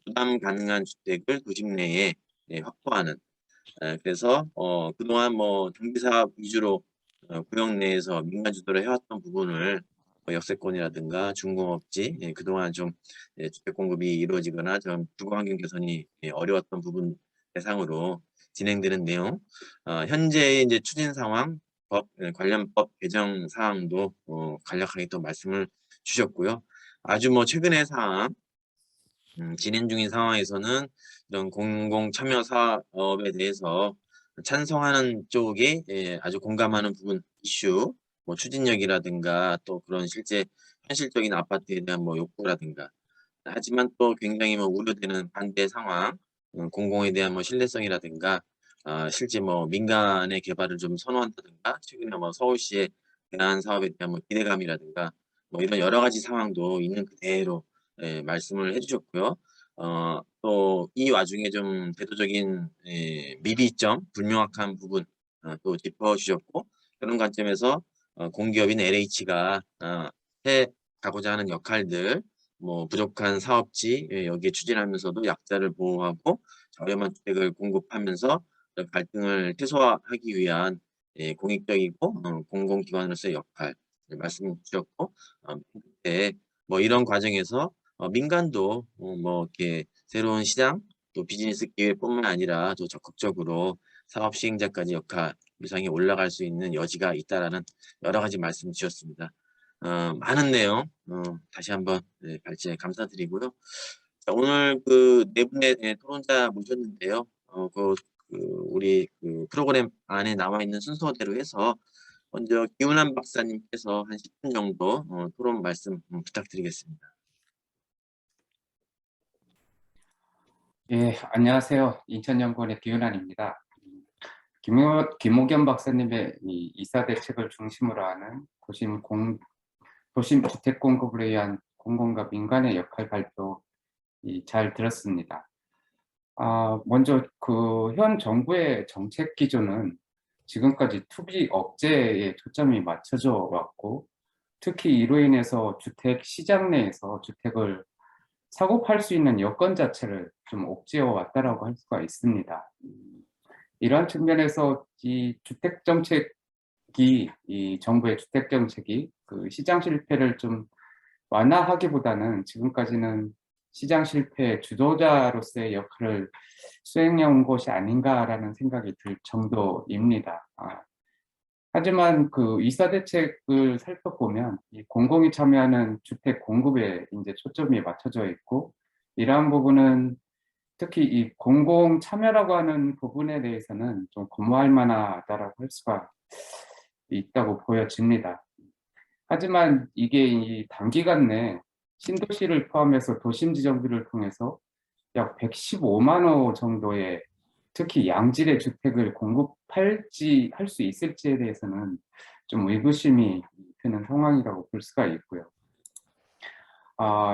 부담 가능한 주택을 도심 내에 확보하는, 그래서 그동안 뭐 정비사업 위주로 구역 내에서 민간 주도로 해왔던 부분을 뭐 역세권이라든가 중공업지, 그동안 좀 주택 공급이 이루어지거나 좀 주거 환경 개선이 어려웠던 부분 대상으로 진행되는 내용, 현재의 이제 추진 상황, 관련 법 개정 사항도 간략하게 또 말씀을 주셨고요. 아주 뭐 최근의 사항, 진행 중인 상황에서는 이런 공공 참여 사업에 대해서 찬성하는 쪽이 아주 공감하는 부분 이슈, 뭐 추진력이라든가 또 그런 실제 현실적인 아파트에 대한 뭐 욕구라든가, 하지만 또 굉장히 뭐 우려되는 반대 상황, 공공에 대한 뭐 신뢰성이라든가, 실제 뭐 민간의 개발을 좀 선호한다든가, 최근에 뭐 서울시의 대한 사업에 대한 뭐 기대감이라든가 뭐 이런 여러 가지 상황도 있는 그대로 말씀을 해주셨고요. 또 이 와중에 좀 제도적인 미비점, 불명확한 부분 또 짚어주셨고, 그런 관점에서 공기업인 LH가 해 가고자 하는 역할들, 뭐 부족한 사업지 여기에 추진하면서도 약자를 보호하고 저렴한 주택을 공급하면서 갈등을 최소화하기 위한 공익적이고 공공기관으로서의 역할 말씀 주셨고, 뭐 이런 과정에서 민간도 뭐 이렇게 새로운 시장 또 비즈니스 기회뿐만 아니라 또 적극적으로 사업 시행자까지 역할 위상에 올라갈 수 있는 여지가 있다라는 여러 가지 말씀 주셨습니다. 많은 내용 다시 한번 발제 감사드리고요. 자, 오늘 그 네 분의 토론자 모셨는데요. 우리 그 프로그램 안에 나와 있는 순서대로 해서 먼저 기훈한 박사님께서 한 10분 정도 토론 말씀 부탁드리겠습니다. 예, 안녕하세요. 인천연구원의 기훈환입니다. 김옥연 박사님의 이 이사 대책을 중심으로 하는 도심 주택 공급을 위한 공공과 민간의 역할 발표 잘 들었습니다. 먼저 그 현 정부의 정책 기조는 지금까지 투기 억제에 초점이 맞춰져 왔고, 특히 이로 인해서 주택 시장 내에서 주택을 사고 팔 수 있는 여건 자체를 좀 옥죄어 왔다라고 할 수가 있습니다. 이러한 측면에서 이 주택 정책이, 이 정부의 주택 정책이 그 시장 실패를 좀 완화하기보다는 지금까지는 시장 실패의 주도자로서의 역할을 수행해 온 것이 아닌가라는 생각이 들 정도입니다. 하지만 그 이사 대책을 살펴보면 이 공공이 참여하는 주택 공급에 이제 초점이 맞춰져 있고, 이러한 부분은 특히 이 공공 참여라고 하는 부분에 대해서는 좀 고무할 만하다라고 할 수가 있다고 보여집니다. 하지만 이게 이 단기간 내 신도시를 포함해서 도심 지정비를 통해서 약 115만 호 정도의 특히 양질의 주택을 할 수 있을지에 대해서는 좀 의구심이 드는 상황이라고 볼 수가 있고요.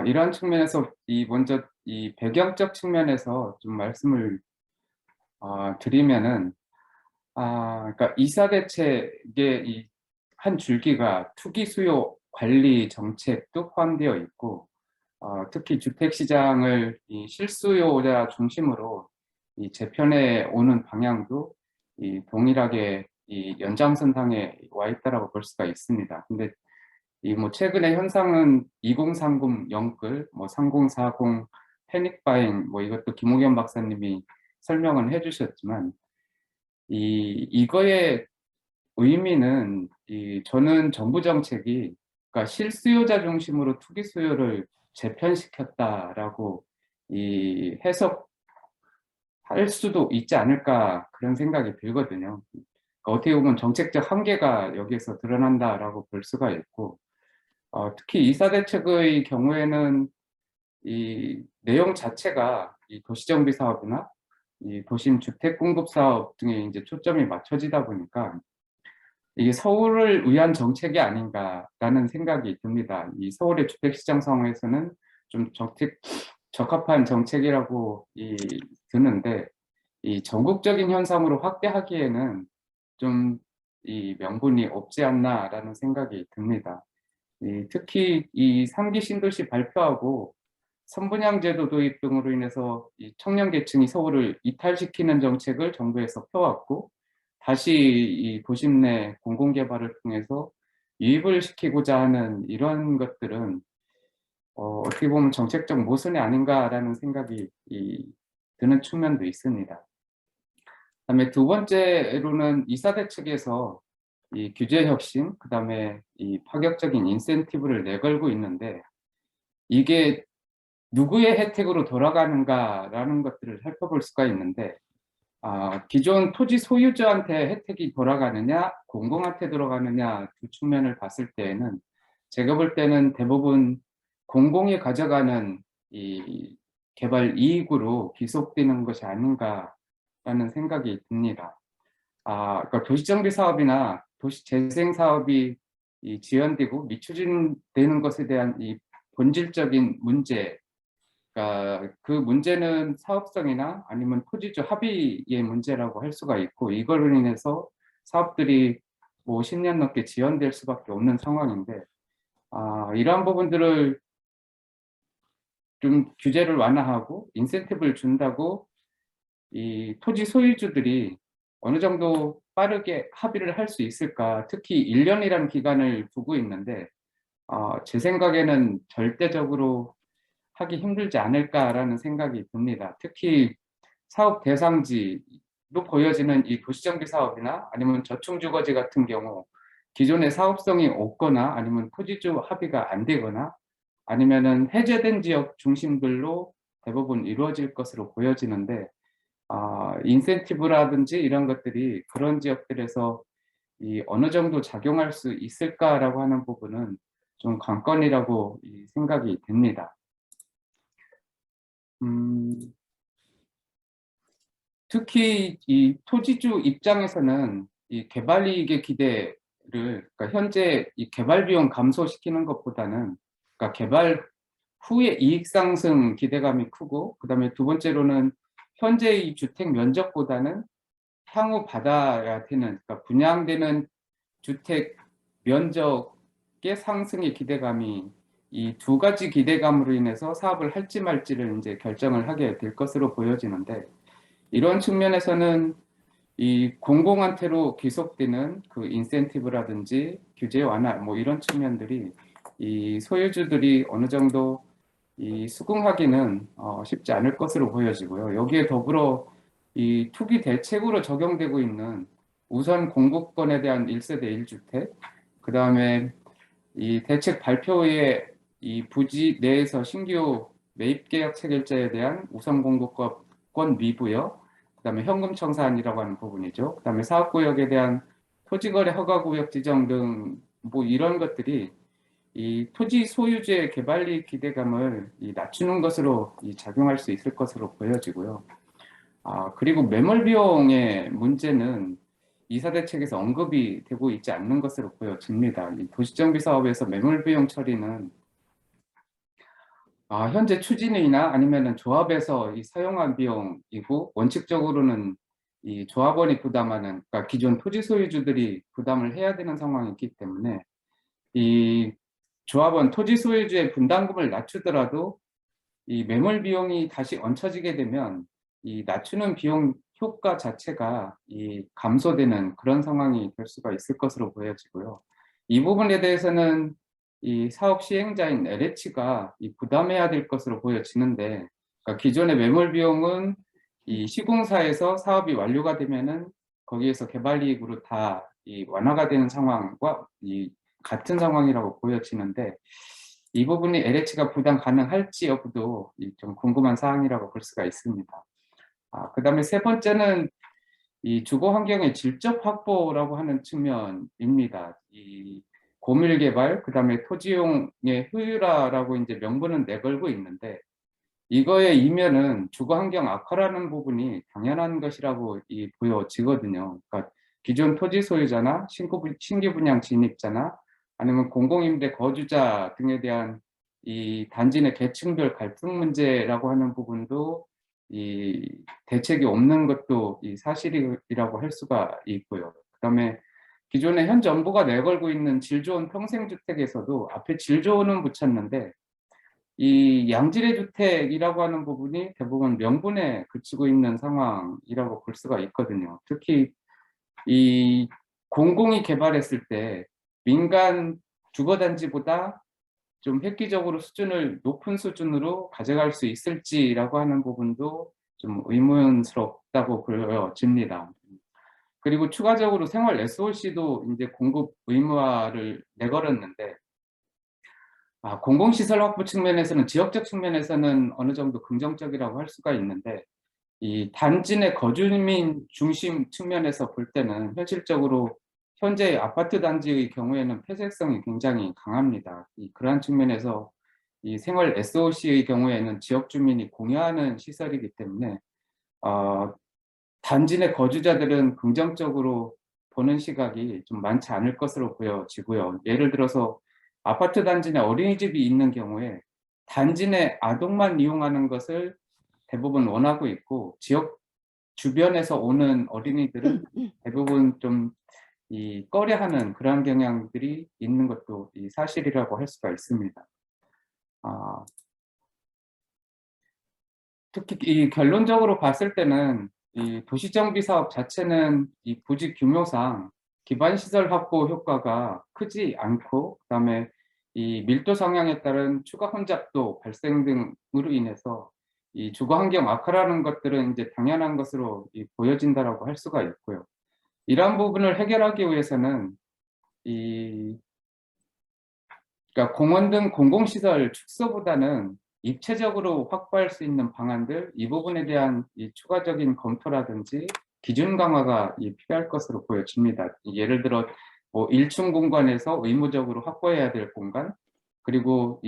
이러한 측면에서 먼저 이 배경적 측면에서 좀 말씀을 드리면은, 그러니까 이사 대책의 이 한 줄기가 투기 수요 관리 정책도 포함되어 있고, 특히 주택 시장을 이 실수요자 중심으로 이 재편해 오는 방향도 이 동일하게 이 연장선상에 와 있다라고 볼 수가 있습니다. 근데 이 뭐 최근의 현상은 2030 영끌, 뭐 3040 패닉 바잉, 뭐 이것도 김옥연 박사님이 설명을 해주셨지만, 이거의 의미는 저는 정부 정책이 그러니까 실수요자 중심으로 투기 수요를 재편시켰다라고 해석할 수도 있지 않을까, 그런 생각이 들거든요. 그러니까 어떻게 보면 정책적 한계가 여기에서 드러난다라고 볼 수가 있고, 특히 이사 대책의 경우에는 이 내용 자체가 이 도시정비 사업이나 이 도심 주택 공급 사업 등에 이제 초점이 맞춰지다 보니까 이게 서울을 위한 정책이 아닌가라는 생각이 듭니다. 이 서울의 주택 시장 상황에서는 좀 적합한 정책이라고 드는데, 이 전국적인 현상으로 확대하기에는 좀 이 명분이 없지 않나라는 생각이 듭니다. 특히 이 3기 신도시 발표하고 선분양제도 도입 등으로 인해서 이 청년 계층이 서울을 이탈시키는 정책을 정부에서 펴왔고, 다시 이 도심 내 공공개발을 통해서 유입을 시키고자 하는 이런 것들은 어떻게 보면 정책적 모순이 아닌가라는 생각이 드는 측면도 있습니다. 그다음에 두 번째로는 이사 대책에서 이 규제 혁신, 그다음에 이 파격적인 인센티브를 내걸고 있는데, 이게 누구의 혜택으로 돌아가는가라는 것들을 살펴볼 수가 있는데, 기존 토지 소유주한테 혜택이 돌아가느냐, 공공한테 돌아가느냐 두 측면을 봤을 때에는 제가 볼 때는 대부분 공공이 가져가는 이 개발 이익으로 귀속되는 것이 아닌가라는 생각이 듭니다. 그러니까 도시정비 사업이나 도시재생 사업이 이 지연되고 미추진되는 것에 대한 이 본질적인 문제, 그러니까 그 문제는 사업성이나 아니면 토지주 합의의 문제라고 할 수가 있고, 이걸로 인해서 사업들이 뭐 10년 넘게 지연될 수밖에 없는 상황인데, 이러한 부분들을 좀 규제를 완화하고 인센티브를 준다고 이 토지 소유주들이 어느 정도 빠르게 합의를 할 수 있을까? 특히 1년이라는 기간을 두고 있는데, 제 생각에는 절대적으로 하기 힘들지 않을까라는 생각이 듭니다. 특히 사업 대상지로 보여지는 이 도시정비 사업이나 아니면 저층주거지 같은 경우 기존의 사업성이 없거나 아니면 토지주 합의가 안 되거나 아니면은 해제된 지역 중심들로 대부분 이루어질 것으로 보여지는데, 인센티브라든지 이런 것들이 그런 지역들에서 이 어느 정도 작용할 수 있을까라고 하는 부분은 좀 관건이라고 생각이 됩니다. 특히 이 토지주 입장에서는 이 개발 이익의 기대를, 그러니까 현재 이 개발 비용 감소시키는 것보다는, 그러니까 개발 후의 이익 상승 기대감이 크고, 그다음에 두 번째로는 현재의 주택 면적보다는 향후 받아야 되는, 그러니까 분양되는 주택 면적의 상승의 기대감이, 이 두 가지 기대감으로 인해서 사업을 할지 말지를 이제 결정을 하게 될 것으로 보여지는데, 이런 측면에서는 이 공공한테로 귀속되는 그 인센티브라든지 규제 완화 뭐 이런 측면들이 이 소유주들이 어느 정도 이 수긍하기는 쉽지 않을 것으로 보여지고요. 여기에 더불어 이 투기 대책으로 적용되고 있는 우선 공급권에 대한 1세대 1주택, 그 다음에 이 대책 발표에 이 부지 내에서 신규 매입계약 체결자에 대한 우선 공급권 미부여, 그 다음에 현금 청산이라고 하는 부분이죠. 그 다음에 사업구역에 대한 토지거래 허가구역 지정 등 뭐 이런 것들이 이 토지 소유주의 개발이익 기대감을 낮추는 것으로 작용할 수 있을 것으로 보여지고요. 그리고 매몰 비용의 문제는 이사 대책에서 언급이 되고 있지 않는 것으로 보여집니다. 이 도시정비 사업에서 매몰 비용 처리는 현재 추진이나 아니면은 조합에서 이 사용한 비용이고, 원칙적으로는 이 조합원이 부담하는, 그러니까 기존 토지 소유주들이 부담을 해야 되는 상황이기 때문에 이 조합원 토지 소유주의 분담금을 낮추더라도 이 매몰 비용이 다시 얹혀지게 되면 이 낮추는 비용 효과 자체가 이 감소되는 그런 상황이 될 수가 있을 것으로 보여지고요. 이 부분에 대해서는 이 사업 시행자인 LH가 이 부담해야 될 것으로 보여지는데, 그러니까 기존의 매몰 비용은 이 시공사에서 사업이 완료가 되면은 거기에서 개발이익으로 다 이 완화가 되는 상황과 이 같은 상황이라고 보여지는데, 이 부분이 LH가 부담 가능할지 여부도 좀 궁금한 사항이라고 볼 수가 있습니다. 그 다음에 세 번째는 이 주거 환경의 질적 확보라고 하는 측면입니다. 이 고밀 개발, 그 다음에 토지용의 효율화라고 이제 명분은 내걸고 있는데, 이거의 이면은 주거 환경 악화라는 부분이 당연한 것이라고 보여지거든요. 그러니까 기존 토지 소유자나 신규 분양 진입자나 아니면 공공임대 거주자 등에 대한 이 단지 내 계층별 갈등 문제라고 하는 부분도 이 대책이 없는 것도 이 사실이라고 할 수가 있고요. 그다음에 기존에 현 정부가 내걸고 있는 질 좋은 평생주택에서도 앞에 질 좋은은 붙였는데, 이 양질의 주택이라고 하는 부분이 대부분 명분에 그치고 있는 상황이라고 볼 수가 있거든요. 특히 이 공공이 개발했을 때 민간 주거단지보다 좀 획기적으로 수준을 높은 수준으로 가져갈 수 있을지라고 하는 부분도 좀 의문스럽다고 보여집니다. 그리고 추가적으로 생활 SOC도 이제 공급 의무화를 내걸었는데, 공공시설 확보 측면에서는, 지역적 측면에서는 어느 정도 긍정적이라고 할 수가 있는데, 이 단지 내 거주민 중심 측면에서 볼 때는 현실적으로 현재 아파트 단지의 경우에는 폐쇄성이 굉장히 강합니다. 그러한 측면에서 이 생활 SOC의 경우에는 지역 주민이 공유하는 시설이기 때문에 단지 내 거주자들은 긍정적으로 보는 시각이 좀 많지 않을 것으로 보여지고요. 예를 들어서 아파트 단지 내 어린이집이 있는 경우에 단지 내 아동만 이용하는 것을 대부분 원하고 있고, 지역 주변에서 오는 어린이들은 대부분 좀 꺼려하는 그러한 경향들이 있는 것도 사실이라고 할 수가 있습니다. 특히 결론적으로 봤을 때는 이 도시정비 사업 자체는 이 부지 규모상 기반 시설 확보 효과가 크지 않고, 그다음에 이 밀도 성향에 따른 추가 혼잡도 발생 등으로 인해서 이 주거 환경 악화라는 것들은 이제 당연한 것으로 보여진다라고 할 수가 있고요. 이러한 부분을 해결하기 위해서는 그러니까 공원 등 공공시설 축소보다는 입체적으로 확보할 수 있는 방안들, 이 부분에 대한 추가적인 검토라든지 기준 강화가 필요할 것으로 보여집니다. 예를 들어 뭐 1층 공간에서 의무적으로 확보해야 될 공간, 그리고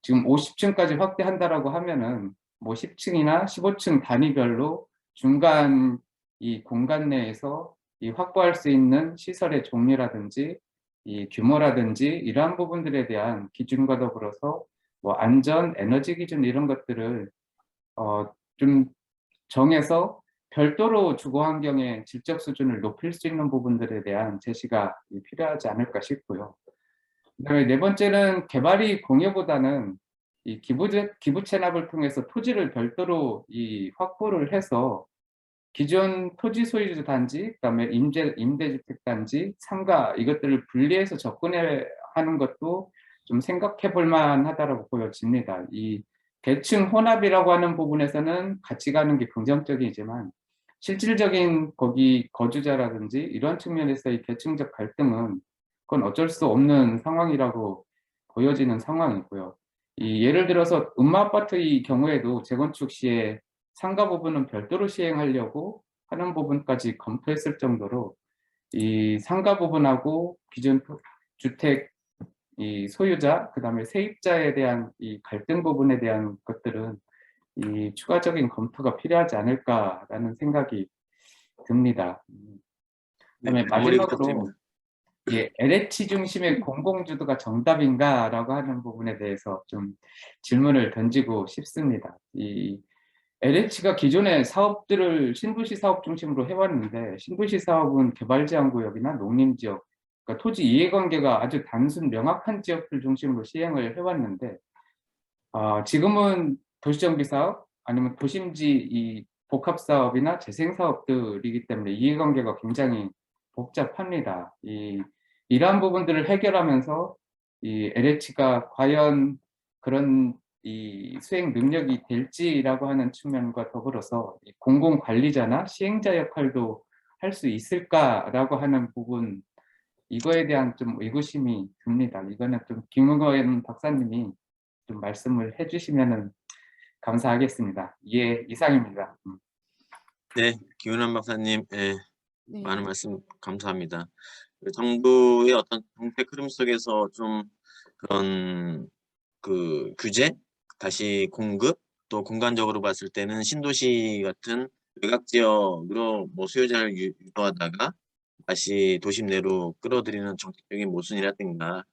지금 50층까지 확대한다라고 하면은 뭐 10층이나 15층 단위별로 중간 이 공간 내에서 확보할 수 있는 시설의 종류라든지 이 규모라든지 이러한 부분들에 대한 기준과 더불어서 뭐 안전, 에너지 기준 이런 것들을 좀 정해서 별도로 주거 환경의 질적 수준을 높일 수 있는 부분들에 대한 제시가 필요하지 않을까 싶고요. 그다음에 네 번째는 개발이 공여보다는 이 기부 체납을 통해서 토지를 별도로 확보를 해서 기존 토지 소유주 단지, 그다음에 임대주택 단지, 상가 이것들을 분리해서 접근해 하는 것도 좀 생각해 볼 만하다라고 보여집니다. 이 계층 혼합이라고 하는 부분에서는 같이 가는 게 긍정적이지만, 실질적인 거기 거주자라든지 이런 측면에서의 계층적 갈등은 그건 어쩔 수 없는 상황이라고 보여지는 상황이고요. 예를 들어서 음마아파트의 경우에도 재건축 시에 상가 부분은 별도로 시행하려고 하는 부분까지 검토했을 정도로 이 상가 부분하고 기존 주택 소유자, 그다음에 세입자에 대한 이 갈등 부분에 대한 것들은 추가적인 검토가 필요하지 않을까라는 생각이 듭니다. 그다음에 마무리 마지막으로 부탁드립니다. LH 중심의 공공주도가 정답인가라고 하는 부분에 대해서 좀 질문을 던지고 싶습니다. LH가 기존의 사업들을 신도시 사업 중심으로 해왔는데, 신도시 사업은 개발제한구역이나 농림지역, 그러니까 토지 이해관계가 아주 단순 명확한 지역들 중심으로 시행을 해왔는데, 지금은 도시정비사업 아니면 도심지 복합사업이나 재생사업들이기 때문에 이해관계가 굉장히 복잡합니다. 이러한 부분들을 해결하면서 LH가 과연 그런 수행 능력이 될지라고 하는 측면과 더불어서 공공관리자나 시행자 역할도 할 수 있을까라고 하는 부분, 이거에 대한 좀 의구심이 듭니다. 이거는 좀 김은건 박사님이 좀 말씀을 해주시면 감사하겠습니다. 예, 이상입니다. 네, 김은환 박사님, 네. 많은 말씀 감사합니다. 정부의 어떤 정책 흐름 속에서 좀 그런 그 규제, 다시 공급, 또 공간적으로 봤을 때는 신도시 같은 외곽 지역으로 뭐 수요자를 유도하다가 다시 도심 내로 끌어들이는 정책적인 모순이라든가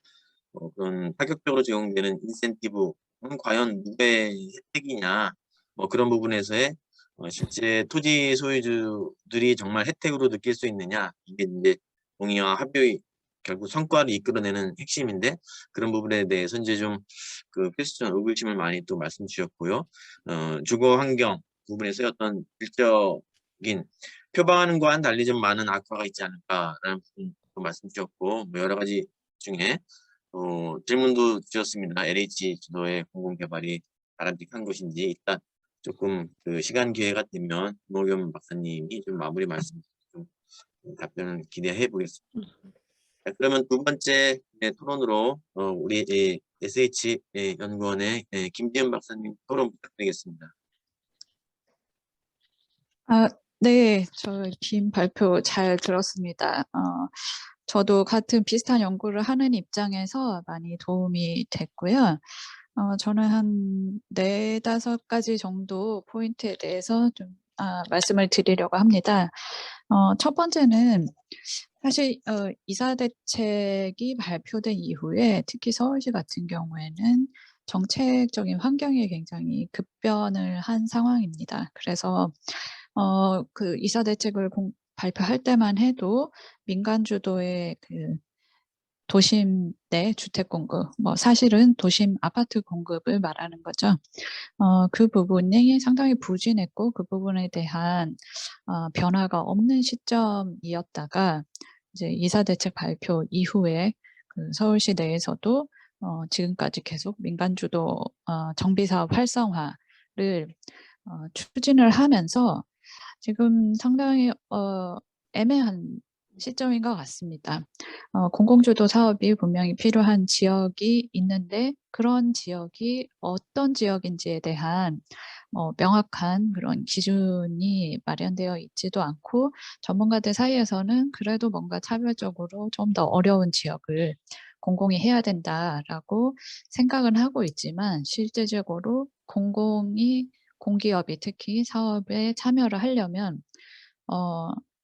그런 파격적으로 제공되는 인센티브는 과연 누구의 혜택이냐, 뭐 그런 부분에서의 실제 토지 소유주들이 정말 혜택으로 느낄 수 있느냐, 이게 이제 동의와 합의의 결국 성과를 이끌어내는 핵심인데, 그런 부분에 대해서 이제 좀 그 필수적 의구심을 많이 또 말씀 주셨고요. 주거 환경 부분에서 어떤 질적인 표방하는 것과는 달리 좀 많은 악화가 있지 않을까라는 부분도 말씀 주셨고, 뭐 여러 가지 중에 질문도 주셨습니다. LH 주도의 공공개발이 바람직한 것인지, 일단 조금 그 시간 기회가 되면 김옥겸 박사님이 좀 마무리 말씀 좀 답변을 기대해 보겠습니다. 자, 그러면 두 번째 토론으로 우리 SH 연구원의 김지은 박사님 토론 부탁드리겠습니다. 네, 저 긴 발표 잘 들었습니다. 저도 같은 비슷한 연구를 하는 입장에서 많이 도움이 됐고요. 저는 한 4-5가지 정도 포인트에 대해서 좀 말씀을 드리려고 합니다. 첫 번째는 사실 이사 대책이 발표된 이후에 특히 서울시 같은 경우에는 정책적인 환경이 굉장히 급변을 한 상황입니다. 그래서 그 이사 대책을 발표할 때만 해도 민간 주도의 그 도심 내 주택 공급, 뭐 사실은 도심 아파트 공급을 말하는 거죠. 그 부분이 상당히 부진했고 그 부분에 대한 변화가 없는 시점이었다가 이제 이사 대책 발표 이후에 그 서울시 내에서도 지금까지 계속 민간 주도 정비 사업 활성화를 추진을 하면서 지금 상당히 애매한 시점인 것 같습니다. 공공주도 사업이 분명히 필요한 지역이 있는데 그런 지역이 어떤 지역인지에 대한 명확한 그런 기준이 마련되어 있지도 않고 전문가들 사이에서는 그래도 뭔가 차별적으로 좀 더 어려운 지역을 공공이 해야 된다라고 생각은 하고 있지만 실제적으로 공기업이 특히 사업에 참여를 하려면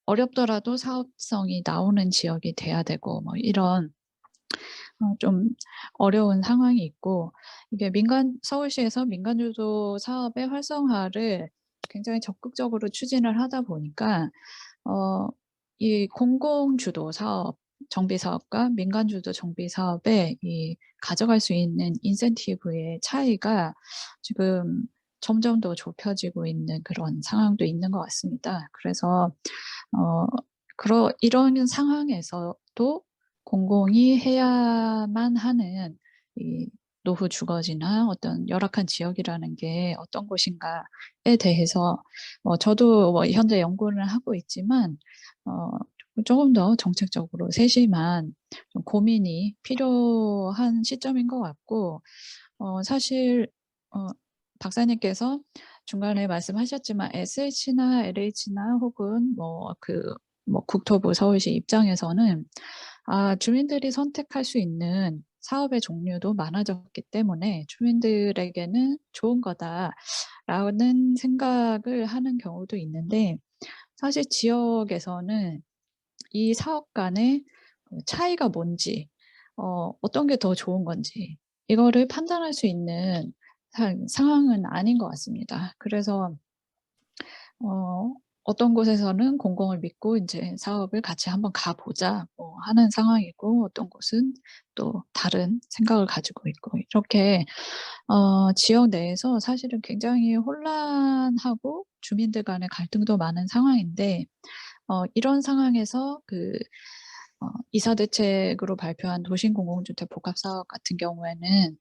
어렵더라도 사업성이 나오는 지역이 돼야 되고 뭐 이런 좀 어려운 상황이 있고 이게 서울시에서 민간 주도 사업의 활성화를 굉장히 적극적으로 추진을 하다 보니까 이 공공 주도 사업, 정비 사업과 민간 주도 정비 사업에 이 가져갈 수 있는 인센티브의 차이가 지금 점점 더 좁혀지고 있는 그런 상황도 있는 것 같습니다. 그래서 이런 상황에서도 공공이 해야만 하는 이 노후 주거지나 어떤 열악한 지역이라는 게 어떤 곳인가에 대해서 저도 현재 연구를 하고 있지만 조금 더 정책적으로 세심한 좀 고민이 필요한 시점인 것 같고 사실 박사님께서 중간에 말씀하셨지만 SH나 LH나 혹은 국토부 서울시 입장에서는 주민들이 선택할 수 있는 사업의 종류도 많아졌기 때문에 주민들에게는 좋은 거다라는 생각을 하는 경우도 있는데 사실 지역에서는 이 사업 간의 차이가 뭔지, 어떤 게 더 좋은 건지 이거를 판단할 수 있는 상황은 아닌 것 같습니다. 그래서 어떤 곳에서는 공공을 믿고 인제 사업을 같이 한번 가 보자 하는 상황이고 어떤 곳은 또 다른 생각을 가지고 있고 이렇게 지역 내에서 사실은 굉장히 혼란하고 주민들 간의 갈등도 많은 상황인데 이런 상황에서 이사 대책으로 발표한 도심 공공주택 복합 사업 같은 경우에는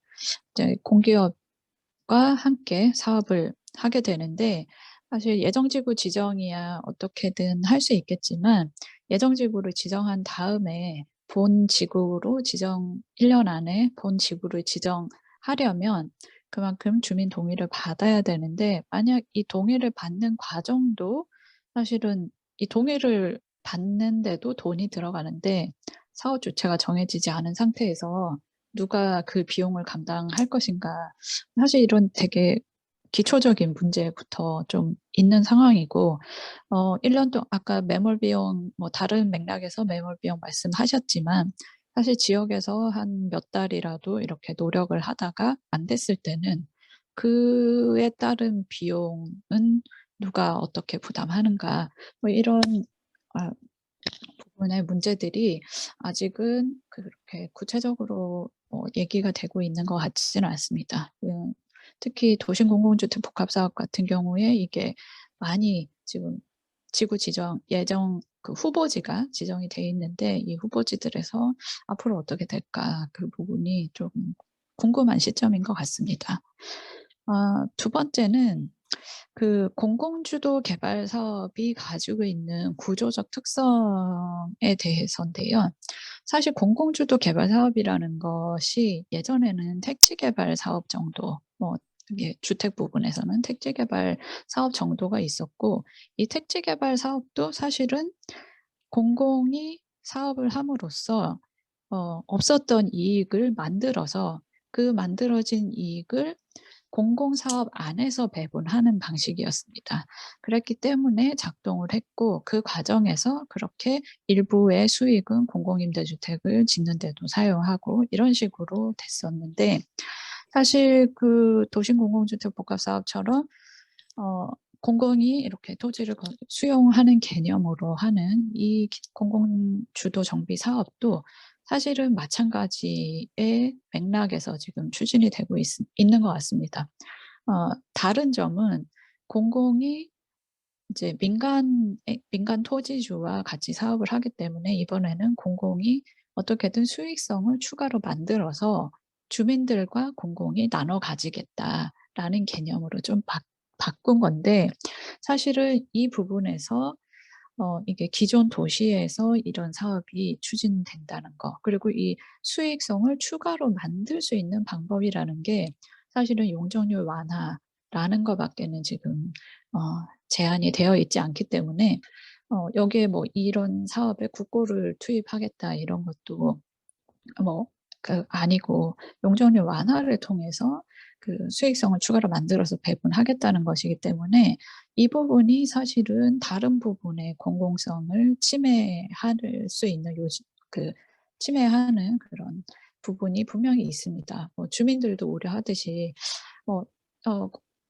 이제 공기업과 함께 사업을 하게 되는데 사실 예정지구 지정이야 어떻게든 할 수 있겠지만 예정지구를 지정한 다음에 본 지구로 1년 안에 본 지구를 지정하려면 그만큼 주민 동의를 받아야 되는데 만약 이 동의를 받는 과정도 사실은 이 동의를 받는데도 돈이 들어가는데 사업 주체가 정해지지 않은 상태에서 누가 그 비용을 감당할 것인가. 사실 이런 되게 기초적인 문제부터 좀 있는 상황이고 1년 동안 아까 매몰 비용 다른 맥락에서 매몰 비용 말씀하셨지만 사실 지역에서 한 몇 달이라도 이렇게 노력을 하다가 안 됐을 때는 그에 따른 비용은 누가 어떻게 부담하는가 이런 부분의 문제들이 아직은 그렇게 구체적으로 얘기가 되고 있는 것 같지는 않습니다. 특히 도심 공공주택 복합 사업 같은 경우에 이게 많이 지금 지구 지정 예정 후보지가 지정이 돼 있는데 이 후보지들에서 앞으로 어떻게 될까 그 부분이 좀 궁금한 시점인 것 같습니다. 두 번째는 공공주도 개발 사업이 가지고 있는 구조적 특성에 대해서인데요. 사실 공공주도 개발 사업이라는 것이 예전에는 택지 개발 사업 정도, 이게 주택 부분에서는 택지 개발 사업 정도가 있었고, 이 택지 개발 사업도 사실은 공공이 사업을 함으로써 없었던 이익을 만들어서 그 만들어진 이익을 공공사업 안에서 배분하는 방식이었습니다. 그랬기 때문에 작동을 했고 그 과정에서 그렇게 일부의 수익은 공공임대주택을 짓는 데도 사용하고 이런 식으로 됐었는데 사실 그 도심공공주택 복합사업처럼 공공이 이렇게 토지를 수용하는 개념으로 하는 이 공공주도 정비 사업도 사실은 마찬가지의 맥락에서 지금 추진이 되고 있는 것 같습니다. 다른 점은 공공이 이제 민간 토지주와 같이 사업을 하기 때문에 이번에는 공공이 어떻게든 수익성을 추가로 만들어서 주민들과 공공이 나눠 가지겠다라는 개념으로 좀 바꾼 건데 사실은 이 부분에서 이게 기존 도시에서 이런 사업이 추진된다는 거 그리고 이 수익성을 추가로 만들 수 있는 방법이라는 게 사실은 용적률 완화라는 것밖에는 지금 제한이 되어 있지 않기 때문에 여기에 뭐 이런 사업에 국고를 투입하겠다 이런 것도 아니고 용적률 완화를 통해서 그 수익성을 추가로 만들어서 배분하겠다는 것이기 때문에 이 부분이 사실은 다른 부분의 공공성을 침해할 수 있는 침해하는 그런 부분이 분명히 있습니다. 주민들도 우려하듯이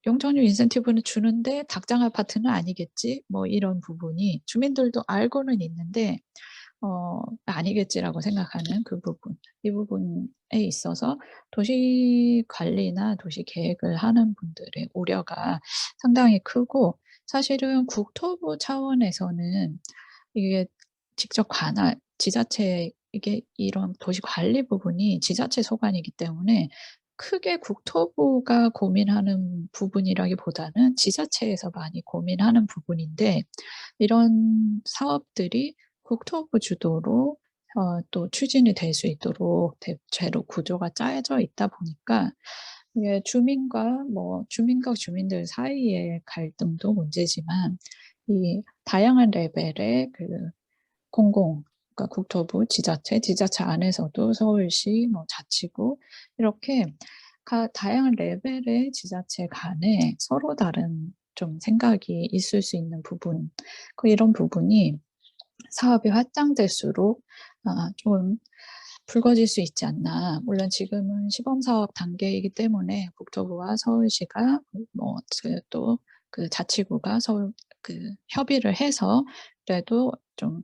용적률 인센티브는 주는데 닭장 아파트는 아니겠지? 이런 부분이 주민들도 알고는 있는데 아니겠지라고 생각하는 그 부분. 이 부분에 있어서 도시 관리나 도시 계획을 하는 분들의 우려가 상당히 크고 사실은 국토부 차원에서는 이게 직접 지자체 이게 이런 도시 관리 부분이 지자체 소관이기 때문에 크게 국토부가 고민하는 부분이라기보다는 지자체에서 많이 고민하는 부분인데 이런 사업들이 국토부 주도로 또 추진이 될 수 있도록 대체로 구조가 짜여져 있다 보니까 이게 주민과 주민들 사이의 갈등도 문제지만 이 다양한 레벨의 그러니까 국토부, 지자체 안에서도 서울시, 자치구 이렇게 다양한 레벨의 지자체 간에 서로 다른 좀 생각이 있을 수 있는 부분, 이런 부분이 사업이 확장될수록 좀 붉어질 수 있지 않나. 물론 지금은 시범사업 단계이기 때문에 국토부와 서울시가 또 그 자치구가 협의를 해서 그래도 좀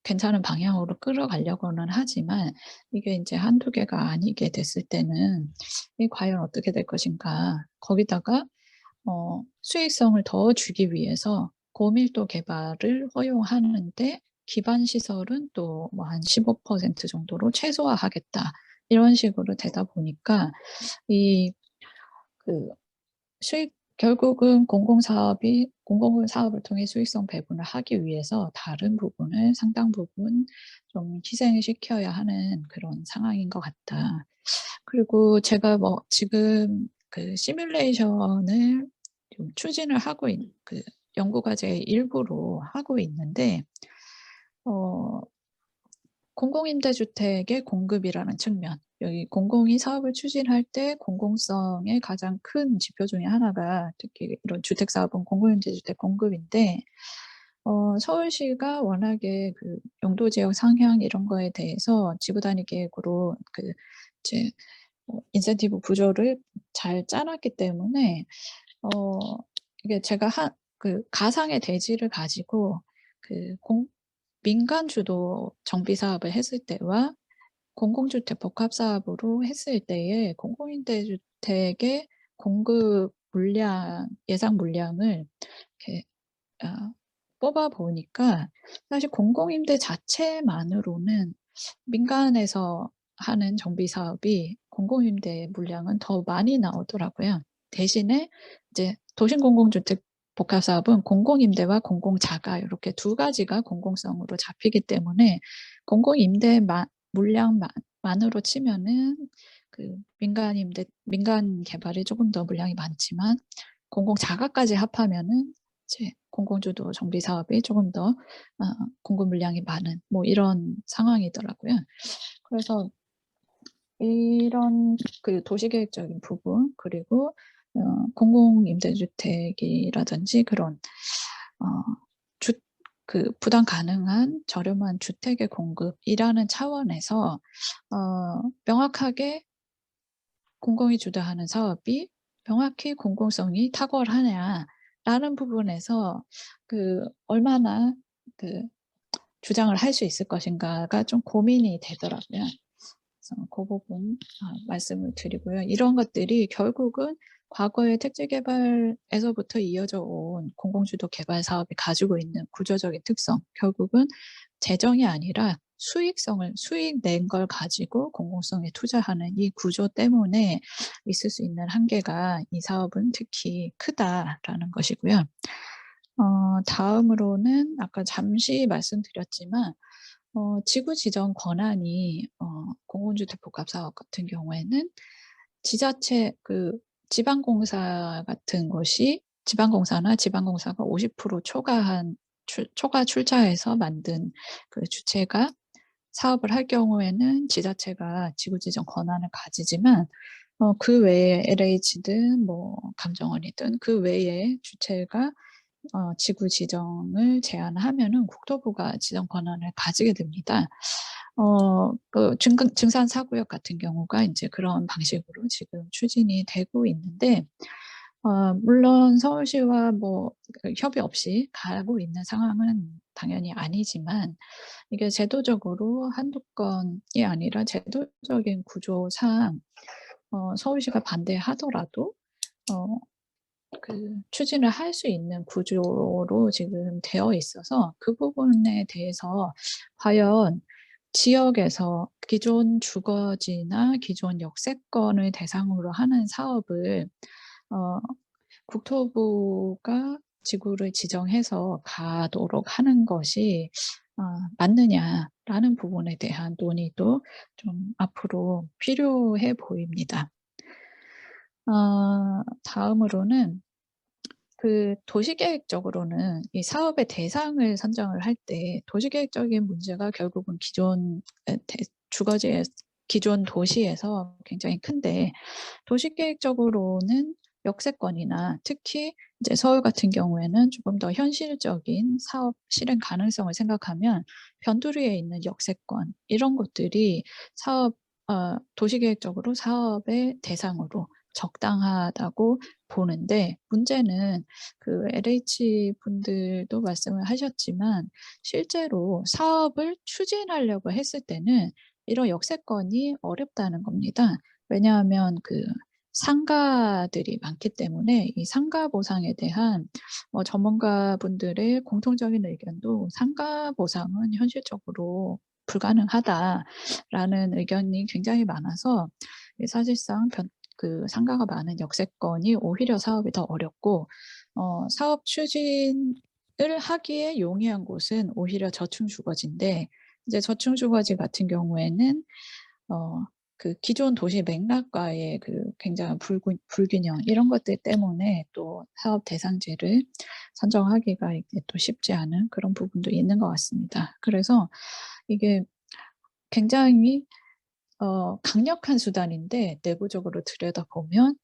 괜찮은 방향으로 끌어가려고는 하지만 이게 이제 한두 개가 아니게 됐을 때는 이 과연 어떻게 될 것인가. 거기다가 수익성을 더 주기 위해서 고밀도 개발을 허용하는데 기반 시설은 또 한 15% 정도로 최소화하겠다. 이런 식으로 되다 보니까 결국은 공공사업을 통해 수익성 배분을 하기 위해서 다른 부분을 상당 부분 좀 희생을 시켜야 하는 그런 상황인 것 같다. 그리고 제가 지금 그 시뮬레이션을 좀 추진을 하고 연구과제 일부로 하고 있는데 공공임대주택의 공급이라는 측면, 여기 공공이 사업을 추진할 때 공공성의 가장 큰 지표 중에 하나가 특히 이런 주택사업은 공공임대주택 공급인데 서울시가 워낙에 그 용도지역 상향 이런 거에 대해서 지구단위 계획으로 이제 인센티브 구조를 잘 짜놨기 때문에 이게 제가 가상의 대지를 가지고 민간 주도 정비 사업을 했을 때와 공공주택 복합 사업으로 했을 때의 공공임대주택의 공급 예상 물량을 이렇게 뽑아 보니까 사실 공공임대 자체만으로는 민간에서 하는 정비 사업이 공공임대 물량은 더 많이 나오더라고요. 대신에 이제 도심공공주택 복합사업은 공공임대와 공공자가 이렇게 두 가지가 공공성으로 잡히기 때문에 공공임대 물량만으로 치면은 민간 개발이 조금 더 물량이 많지만 공공자가까지 합하면은 이제 공공주도 정비 사업이 조금 더 공급 물량이 많은 이런 상황이더라고요. 그래서 이런 그 도시계획적인 부분, 그리고 공공임대주택이라든지 그런 어 그 부담 가능한 저렴한 주택의 공급이라는 차원에서 명확하게 공공이 주도하는 사업이 명확히 공공성이 탁월하냐라는 부분에서 얼마나 그 주장을 할 수 있을 것인가가 좀 고민이 되더라고요. 그래서 그 부분 말씀을 드리고요. 이런 것들이 결국은 과거의 택지개발에서부터 이어져 온 공공주도 개발 사업이 가지고 있는 구조적인 특성, 결국은 재정이 아니라 수익 낸 걸 가지고 공공성에 투자하는 이 구조 때문에 있을 수 있는 한계가 이 사업은 특히 크다라는 것이고요. 다음으로는 아까 잠시 말씀드렸지만 지구 지정 권한이 공공주택 복합 사업 같은 경우에는 지자체 지방공사 같은 곳이 지방공사나 지방공사가 50% 초과 출자해서 만든 그 주체가 사업을 할 경우에는 지자체가 지구 지정 권한을 가지지만 그 외에 LH든 뭐 감정원이든 그 외에 주체가 지구 지정을 제한하면은 국토부가 지정 권한을 가지게 됩니다. 증산 4구역 같은 경우가 이제 그런 방식으로 지금 추진이 되고 있는데, 물론 서울시와 협의 없이 가고 있는 상황은 당연히 아니지만, 이게 제도적으로 한두 건이 아니라 제도적인 구조상 서울시가 반대하더라도 추진을 할 수 있는 구조로 지금 되어 있어서 그 부분에 대해서 과연 지역에서 기존 주거지나 기존 역세권을 대상으로 하는 사업을 국토부가 지구를 지정해서 가도록 하는 것이 맞느냐라는 부분에 대한 논의도 좀 앞으로 필요해 보입니다. 다음으로는 도시계획적으로는 이 사업의 대상을 선정을 할 때 도시계획적인 문제가 결국은 기존 도시에서 굉장히 큰데, 도시계획적으로는 역세권이나 특히 이제 서울 같은 경우에는 조금 더 현실적인 사업 실행 가능성을 생각하면 변두리에 있는 역세권, 이런 것들이 도시계획적으로 사업의 대상으로 적당하다고 보는데, 문제는 LH 분들도 말씀을 하셨지만 실제로 사업을 추진하려고 했을 때는 이런 역세권이 어렵다는 겁니다. 왜냐하면 상가들이 많기 때문에 이 상가 보상에 대한 전문가분들의 공통적인 의견도 상가 보상은 현실적으로 불가능하다라는 의견이 굉장히 많아서 사실상 상가가 많은 역세권이 오히려 사업이 더 어렵고, 사업 추진을 하기에 용이한 곳은 오히려 저층 주거지인데, 이제 저층 주거지 같은 경우에는 기존 도시 맥락과의 굉장한 불균형, 이런 것들 때문에 또 사업 대상지를 선정하기가 이게 또 쉽지 않은 그런 부분도 있는 것 같습니다. 그래서 이게 굉장히 강력한 수단인데, 내부적으로 들여다보면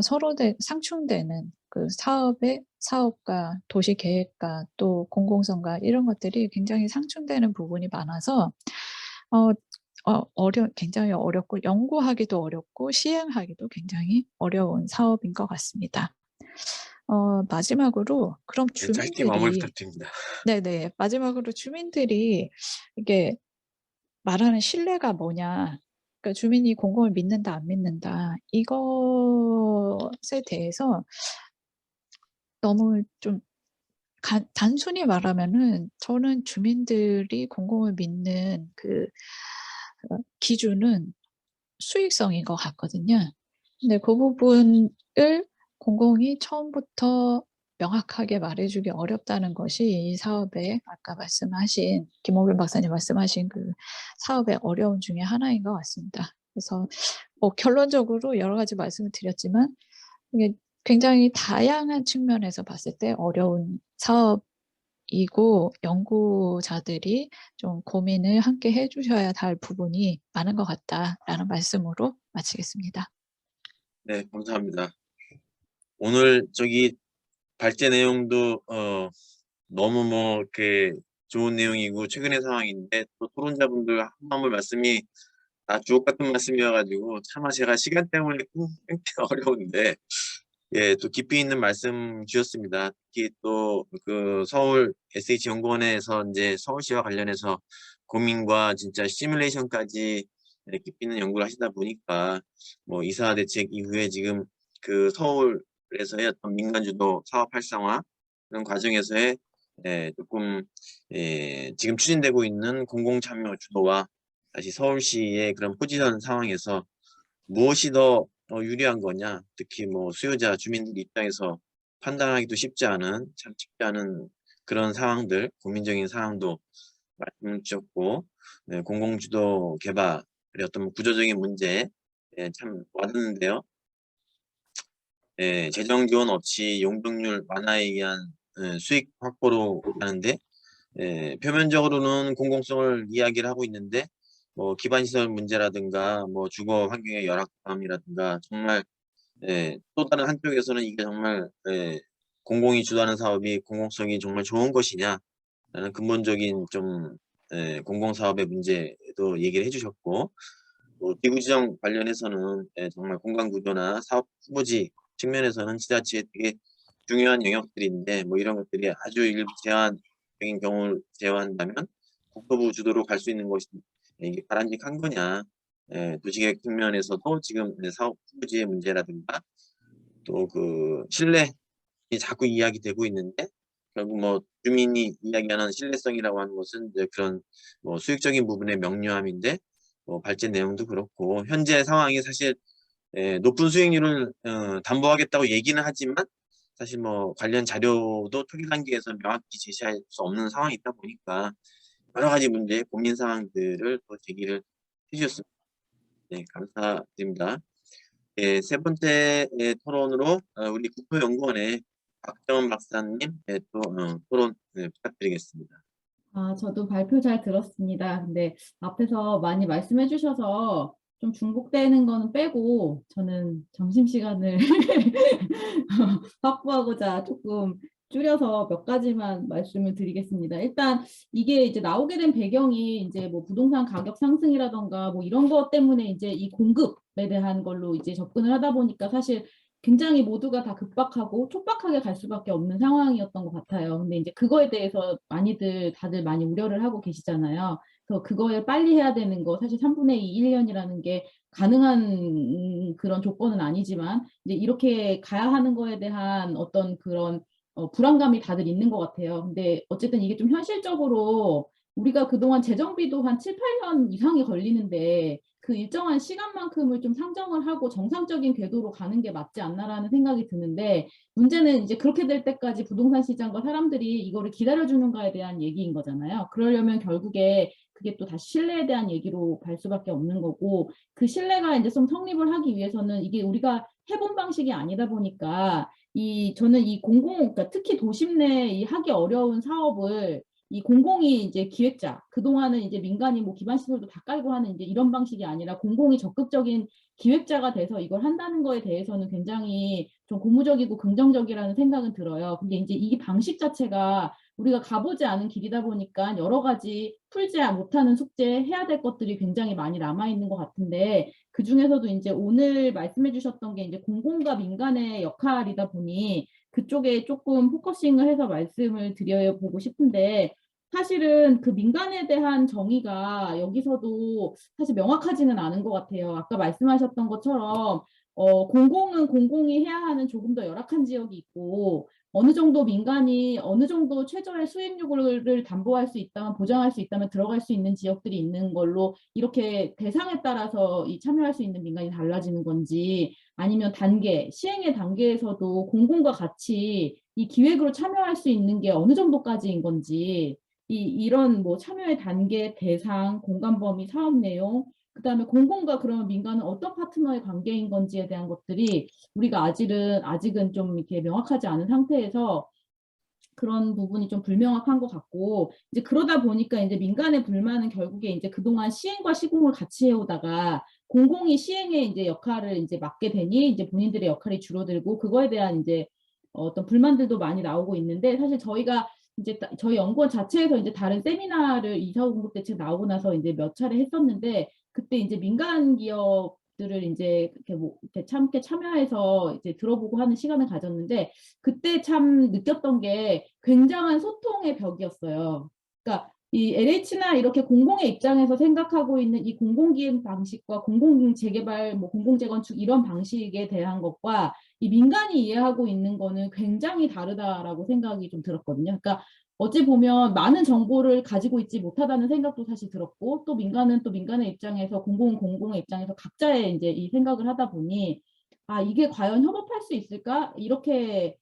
서로 상충되는 사업과 도시 계획과 또 공공성과 이런 것들이 굉장히 상충되는 부분이 많아서 굉장히 어렵고 연구하기도 어렵고 시행하기도 굉장히 어려운 사업인 것 같습니다. 마지막으로 그럼 네, 짧게 마무리 주민들이 부탁드립니다. 네네, 마지막으로 주민들이 이게 말하는 신뢰가 뭐냐, 그러니까 주민이 공공을 믿는다 안 믿는다, 이것에 대해서 너무 좀 단순히 말하면은 저는 주민들이 공공을 믿는 기준은 수익성인 것 같거든요. 근데 그 부분을 공공이 처음부터 명확하게 말해주기 어렵다는 것이 이 사업의 아까 말씀하신 김옥윤 박사님 말씀하신 사업의 어려움 중에 하나인 것 같습니다. 그래서 결론적으로 여러 가지 말씀을 드렸지만 이게 굉장히 다양한 측면에서 봤을 때 어려운 사업이 이고 연구자들이 좀 고민을 함께 해 주셔야 할 부분이 많은 것 같다라는 말씀으로 마치겠습니다. 네, 감사합니다. 오늘 저기 발제 내용도 너무 뭐 이렇게 좋은 내용이고 최근의 상황인데 또 토론자분들 한마음을 말씀이 다 주옥 같은 말씀이어가지고 차마 제가 시간 때문에 끊기 어려운데 예, 또 깊이 있는 말씀 주셨습니다. 특히 또 그 서울 SH연구원에서 이제 서울시와 관련해서 고민과 진짜 시뮬레이션까지 예, 깊이 있는 연구를 하시다 보니까 뭐 이사 대책 이후에 지금 그 서울에서의 어떤 민간 주도 사업 활성화 그런 과정에서의 예, 조금 예, 지금 추진되고 있는 공공 참여 주도와 다시 서울시의 그런 포지션 상황에서 무엇이 더 유리한 거냐, 특히 뭐 수요자 주민들 입장에서 판단하기도 쉽지 않은 참 쉽지 않은 그런 상황들, 고민적인 상황도 말씀 주셨고 네, 공공주도 개발의 어떤 구조적인 문제 예, 참 와닿는데요. 예, 재정 지원 없이 용적률 완화에 의한 수익 확보로 하는데 예, 표면적으로는 공공성을 이야기를 하고 있는데 뭐 기반시설 문제라든가 뭐 주거 환경의 열악함이라든가 정말 예, 또 다른 한쪽에서는 이게 정말 예, 공공이 주도하는 사업이 공공성이 정말 좋은 것이냐라는 근본적인 좀 예, 공공사업의 문제도 얘기를 해주셨고 또 기구지정 관련해서는 예, 정말 공간구조나 사업 후보지 측면에서는 지자체에 되게 중요한 영역들인데 뭐 이런 것들이 아주 일부 제한적인 경우를 제외한다면 국토부 주도로 갈 수 있는 것이 이게 바람직한 거냐 도시계획 측면에서도 지금 사업 후보지의 문제라든가 또 그 신뢰이 자꾸 이야기되고 있는데 결국 뭐 주민이 이야기하는 신뢰성이라고 하는 것은 이제 그런 뭐 수익적인 부분의 명료함인데 뭐 발제 내용도 그렇고 현재 상황이 사실 높은 수익률을 담보하겠다고 얘기는 하지만 사실 뭐 관련 자료도 초기 단계에서 명확히 제시할 수 없는 상황이 있다 보니까 여러 가지 문제, 고민 사항들을 또 제기를 해주셨습니다. 네, 감사드립니다. 예, 세 번째 토론으로 우리 국토연구원의 박정원 박사님 또 토론 부탁드리겠습니다. 저도 발표 잘 들었습니다. 근데 앞에서 많이 말씀해 주셔서 좀 중복되는 거는 빼고 저는 점심시간을 확보하고자 조금 줄여서 몇 가지만 말씀을 드리겠습니다. 일단 이게 이제 나오게 된 배경이 이제 뭐 부동산 가격 상승이라던가 뭐 이런 것 때문에 이제 이 공급에 대한 걸로 이제 접근을 하다 보니까 사실 굉장히 모두가 다 급박하고 촉박하게 갈 수밖에 없는 상황이었던 것 같아요. 근데 이제 그거에 대해서 다들 많이 우려를 하고 계시잖아요. 그래서 그거에 빨리 해야 되는 거, 사실 3분의 2, 1년이라는 게 가능한 그런 조건은 아니지만, 이제 이렇게 가야 하는 거에 대한 어떤 그런 불안감이 다들 있는 것 같아요. 근데 어쨌든 이게 좀 현실적으로 우리가 그동안 재정비도 한 7, 8년 이상이 걸리는데 그 일정한 시간만큼을 좀 상정을 하고 정상적인 궤도로 가는 게 맞지 않나라는 생각이 드는데 문제는 이제 그렇게 될 때까지 부동산 시장과 사람들이 이거를 기다려주는가에 대한 얘기인 거잖아요. 그러려면 결국에 그게 또 다시 신뢰에 대한 얘기로 갈 수밖에 없는 거고 그 신뢰가 이제 좀 성립을 하기 위해서는 이게 우리가 해본 방식이 아니다 보니까 저는 그러니까 특히 도심 내 이 하기 어려운 사업을 이 공공이 이제 기획자, 그동안은 이제 민간이 뭐 기반시설도 다 깔고 하는 이제 이런 방식이 아니라 공공이 적극적인 기획자가 돼서 이걸 한다는 거에 대해서는 굉장히 좀 고무적이고 긍정적이라는 생각은 들어요. 근데 이제 이 방식 자체가 우리가 가보지 않은 길이다 보니까 여러 가지 풀지 못하는 숙제 해야 될 것들이 굉장히 많이 남아있는 것 같은데 그 중에서도 이제 오늘 말씀해 주셨던 게 이제 공공과 민간의 역할이다 보니 그쪽에 조금 포커싱을 해서 말씀을 드려보고 싶은데 사실은 그 민간에 대한 정의가 여기서도 사실 명확하지는 않은 것 같아요. 아까 말씀하셨던 것처럼 공공은 공공이 해야 하는 조금 더 열악한 지역이 있고 어느 정도 민간이 어느 정도 최저의 수익률을 담보할 수 있다면 보장할 수 있다면 들어갈 수 있는 지역들이 있는 걸로 이렇게 대상에 따라서 참여할 수 있는 민간이 달라지는 건지 아니면 시행의 단계에서도 공공과 같이 이 기획으로 참여할 수 있는 게 어느 정도까지인 건지 이런 뭐 참여의 단계, 대상, 공간 범위, 사업 내용, 그다음에 공공과 그러면 민간은 어떤 파트너의 관계인 건지에 대한 것들이 우리가 아직은 좀 이렇게 명확하지 않은 상태에서 그런 부분이 좀 불명확한 것 같고, 이제 그러다 보니까 이제 민간의 불만은 결국에 이제 그동안 시행과 시공을 같이 해오다가 공공이 시행의 이제 역할을 이제 맡게 되니 이제 본인들의 역할이 줄어들고, 그거에 대한 이제 어떤 불만들도 많이 나오고 있는데, 사실 저희가 이제 저희 연구원 자체에서 이제 다른 세미나를 245 공급 대책 나오고 나서 이제 몇 차례 했었는데, 그때 이제 민간 기업들을 이제 이렇게 뭐 이렇게 함께 참여해서 이제 들어보고 하는 시간을 가졌는데, 그때 참 느꼈던 게 굉장한 소통의 벽이었어요. 그러니까 이 LH나 이렇게 공공의 입장에서 생각하고 있는 이 공공기획 방식과 공공재개발, 뭐 공공재건축 이런 방식에 대한 것과 이 민간이 이해하고 있는 거는 굉장히 다르다라고 생각이 좀 들었거든요. 그러니까 어찌 보면 많은 정보를 가지고 있지 못하다는 생각도 사실 들었고, 또 민간은 또 민간의 입장에서 공공의 입장에서 각자의 이제 이 생각을 하다 보니, 아, 이게 과연 협업할 수 있을까? 이렇게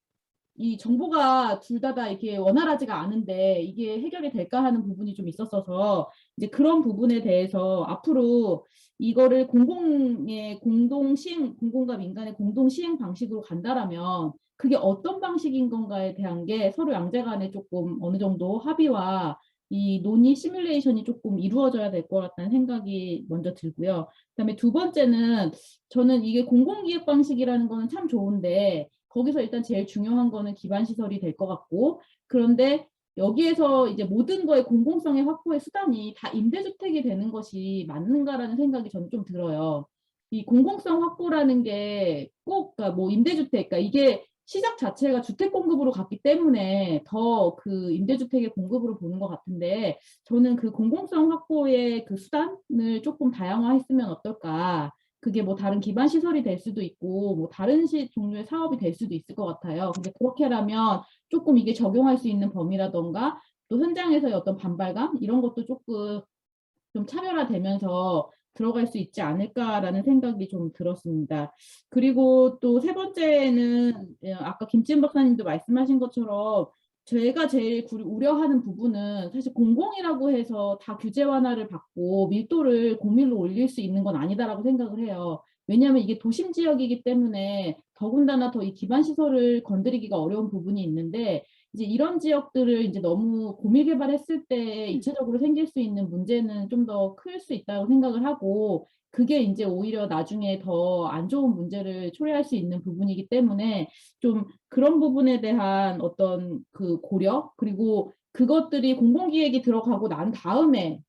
이 정보가 둘 다 이렇게 원활하지가 않은데 이게 해결이 될까 하는 부분이 좀 있었어서, 이제 그런 부분에 대해서 앞으로 이거를 공공의 공동 시행, 공공과 민간의 공동 시행 방식으로 간다라면 그게 어떤 방식인 건가에 대한 게 서로 양자 간에 조금 어느 정도 합의와 이 논의 시뮬레이션이 조금 이루어져야 될 것 같다는 생각이 먼저 들고요. 그다음에 두 번째는, 저는 이게 공공기획 방식이라는 거는 참 좋은데 거기서 일단 제일 중요한 거는 기반 시설이 될 것 같고, 그런데 여기에서 이제 모든 거의 공공성의 확보의 수단이 다 임대주택이 되는 것이 맞는가라는 생각이 저는 좀 들어요. 이 공공성 확보라는 게 꼭, 그러니까 뭐 임대주택, 그러니까 이게 시작 자체가 주택 공급으로 갔기 때문에 더 그 임대주택의 공급으로 보는 것 같은데, 저는 그 공공성 확보의 그 수단을 조금 다양화했으면 어떨까. 그게 뭐 다른 기반 시설이 될 수도 있고 뭐 다른 종류의 사업이 될 수도 있을 것 같아요. 근데 그렇게라면 조금 이게 적용할 수 있는 범위라던가 또 현장에서의 어떤 반발감 이런 것도 조금 좀 차별화되면서 들어갈 수 있지 않을까라는 생각이 좀 들었습니다. 그리고 또 세 번째는, 아까 김지은 박사님도 말씀하신 것처럼 제가 제일 우려하는 부분은, 사실 공공이라고 해서 다 규제 완화를 받고 밀도를 공밀로 올릴 수 있는 건 아니다라고 생각을 해요. 왜냐하면 이게 도심 지역이기 때문에 더군다나 더 이 기반 시설을 건드리기가 어려운 부분이 있는데, 이제 이런 지역들을 이제 너무 고밀 개발했을 때 이체적으로 생길 수 있는 문제는 좀 더 클 수 있다고 생각을 하고, 그게 이제 오히려 나중에 더 안 좋은 문제를 초래할 수 있는 부분이기 때문에 좀 그런 부분에 대한 어떤 그 고려, 그리고 그것들이 공공기획이 들어가고 난 다음에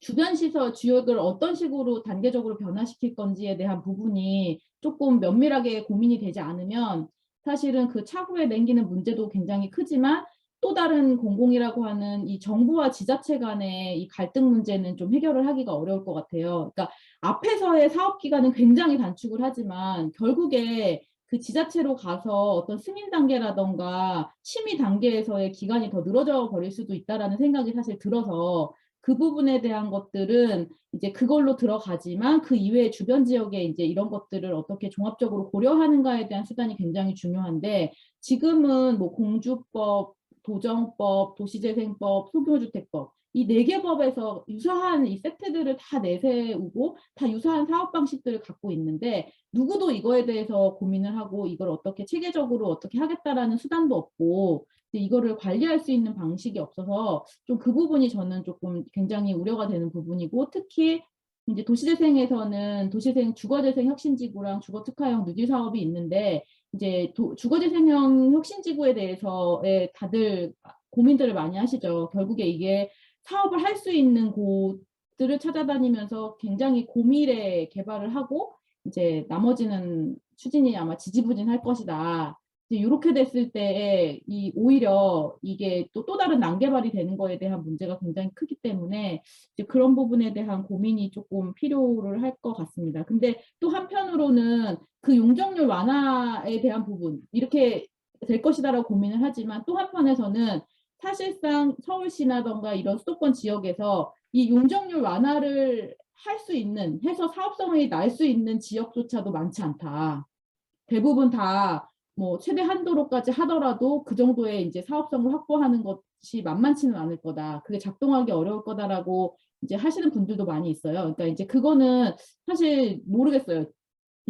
주변 시설 지역을 어떤 식으로 단계적으로 변화시킬 건지에 대한 부분이 조금 면밀하게 고민이 되지 않으면 사실은 그 차후에 남기는 문제도 굉장히 크지만, 또 다른 공공이라고 하는 이 정부와 지자체 간의 이 갈등 문제는 좀 해결을 하기가 어려울 것 같아요. 그러니까 앞에서의 사업 기간은 굉장히 단축을 하지만 결국에 그 지자체로 가서 어떤 승인 단계라던가 심의 단계에서의 기간이 더 늘어져 버릴 수도 있다라는 생각이 사실 들어서, 그 부분에 대한 것들은 이제 그걸로 들어가지만 그 이외의 주변 지역에 이제 이런 것들을 어떻게 종합적으로 고려하는가에 대한 수단이 굉장히 중요한데, 지금은 뭐 공주법, 도정법, 도시재생법, 소규모주택법 이 4개 법에서 유사한 이 세트들을 다 내세우고 다 유사한 사업 방식들을 갖고 있는데, 누구도 이거에 대해서 고민을 하고 이걸 어떻게 체계적으로 어떻게 하겠다라는 수단도 없고 이거를 관리할 수 있는 방식이 없어서 좀 그 부분이 저는 조금 굉장히 우려가 되는 부분이고, 특히 이제 도시재생에서는 도시재생 주거재생 혁신지구랑 주거특화형 누질 사업이 있는데, 이제 주거재생형 혁신지구에 대해서의 다들 고민들을 많이 하시죠. 결국에 이게 사업을 할 수 있는 곳들을 찾아다니면서 굉장히 고밀의 개발을 하고 이제 나머지는 추진이 아마 지지부진할 것이다. 이렇게 됐을 때에 이 오히려 이게 또 다른 난개발이 되는 거에 대한 문제가 굉장히 크기 때문에 이제 그런 부분에 대한 고민이 조금 필요를 할 것 같습니다. 근데 또 한편으로는 그 용적률 완화에 대한 부분 이렇게 될 것이다라고 고민을 하지만, 또 한편에서는 사실상 서울시나던가 이런 수도권 지역에서 이 용적률 완화를 할 수 있는, 해서 사업성이 날 수 있는 지역조차도 많지 않다. 대부분 다 뭐 최대 한도로까지 하더라도 그 정도의 이제 사업성을 확보하는 것이 만만치는 않을 거다. 그게 작동하기 어려울 거다라고 이제 하시는 분들도 많이 있어요. 그러니까 이제 그거는 사실 모르겠어요.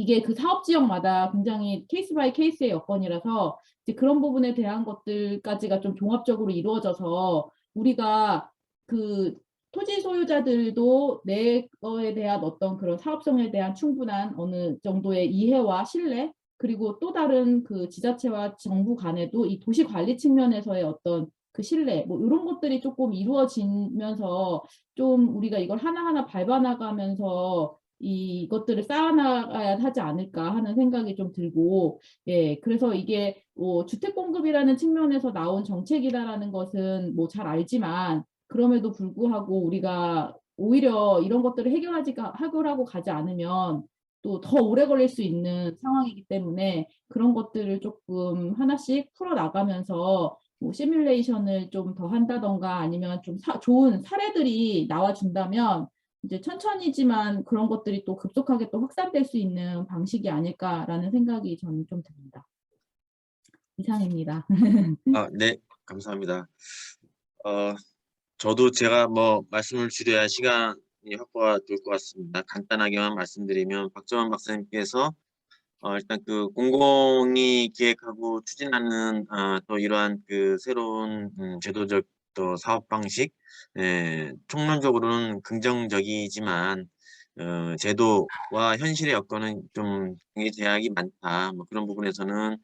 이게 그 사업 지역마다 굉장히 케이스 바이 케이스의 여건이라서 이제 그런 부분에 대한 것들까지가 좀 종합적으로 이루어져서 우리가 그 토지 소유자들도 내 거에 대한 어떤 그런 사업성에 대한 충분한 어느 정도의 이해와 신뢰, 그리고 또 다른 그 지자체와 정부 간에도 이 도시 관리 측면에서의 어떤 그 신뢰, 뭐 이런 것들이 조금 이루어지면서 좀 우리가 이걸 하나하나 밟아나가면서 이것들을 쌓아나가야 하지 않을까 하는 생각이 좀 들고, 예, 그래서 이게 뭐 주택 공급이라는 측면에서 나온 정책이다라는 것은 뭐 잘 알지만, 그럼에도 불구하고 우리가 오히려 이런 것들을 해결하고 가지 않으면 또 더 오래 걸릴 수 있는 상황이기 때문에 그런 것들을 조금 하나씩 풀어 나가면서 뭐 시뮬레이션을 좀 더 한다던가 아니면 좀 좋은 사례들이 나와준다면 이제 천천히지만 그런 것들이 또 급속하게 또 확산될 수 있는 방식이 아닐까라는 생각이 저는 좀 듭니다. 이상입니다. 네, 감사합니다. 저도 제가 뭐 말씀을 줄여야 시간이 확보가 될 것 같습니다. 간단하게만 말씀드리면 박정원 박사님께서 일단 그 공공이 기획하고 추진하는 또 이러한 그 새로운 제도적 또 사업 방식, 총론적으로는 긍정적이지만 제도와 현실의 여건은 좀 제약이 많다. 뭐 그런 부분에서는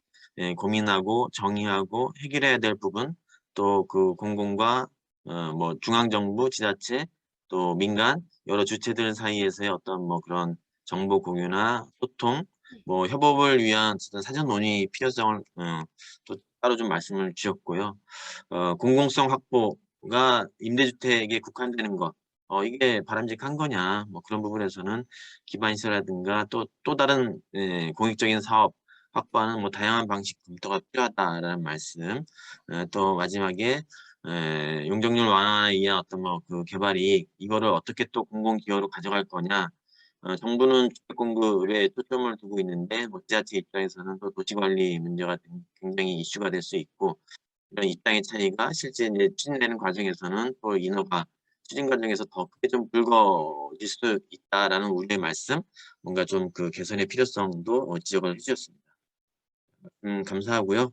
고민하고 정의하고 해결해야 될 부분, 또 그 공공과 뭐 중앙정부, 지자체, 또 민간 여러 주체들 사이에서의 어떤 뭐 그런 정보 공유나 소통, 뭐 협업을 위한 어떤 사전 논의 필요성을 또 따로 좀 말씀을 주셨고요. 공공성 확보가 임대주택에 국한되는 것, 이게 바람직한 거냐, 뭐 그런 부분에서는 기반시설이라든가 또 다른 공익적인 사업 확보하는 뭐 다양한 방식 검토가 필요하다라는 말씀. 또 마지막에 용적률 완화에 의한 어떤 뭐 그 개발이익, 이거를 어떻게 또 공공기여로 가져갈 거냐. 정부는 주택 공급에 초점을 두고 있는데 뭐 지자체 입장에서는 또 도시관리 문제가 굉장히 이슈가 될 수 있고, 이런 입장의 차이가 실제 이제 추진되는 과정에서는 또 인허가 추진 과정에서 더 크게 좀 불거질 수 있다라는 우려의 말씀, 뭔가 좀 그 개선의 필요성도 지적을 해주셨습니다. 감사하고요.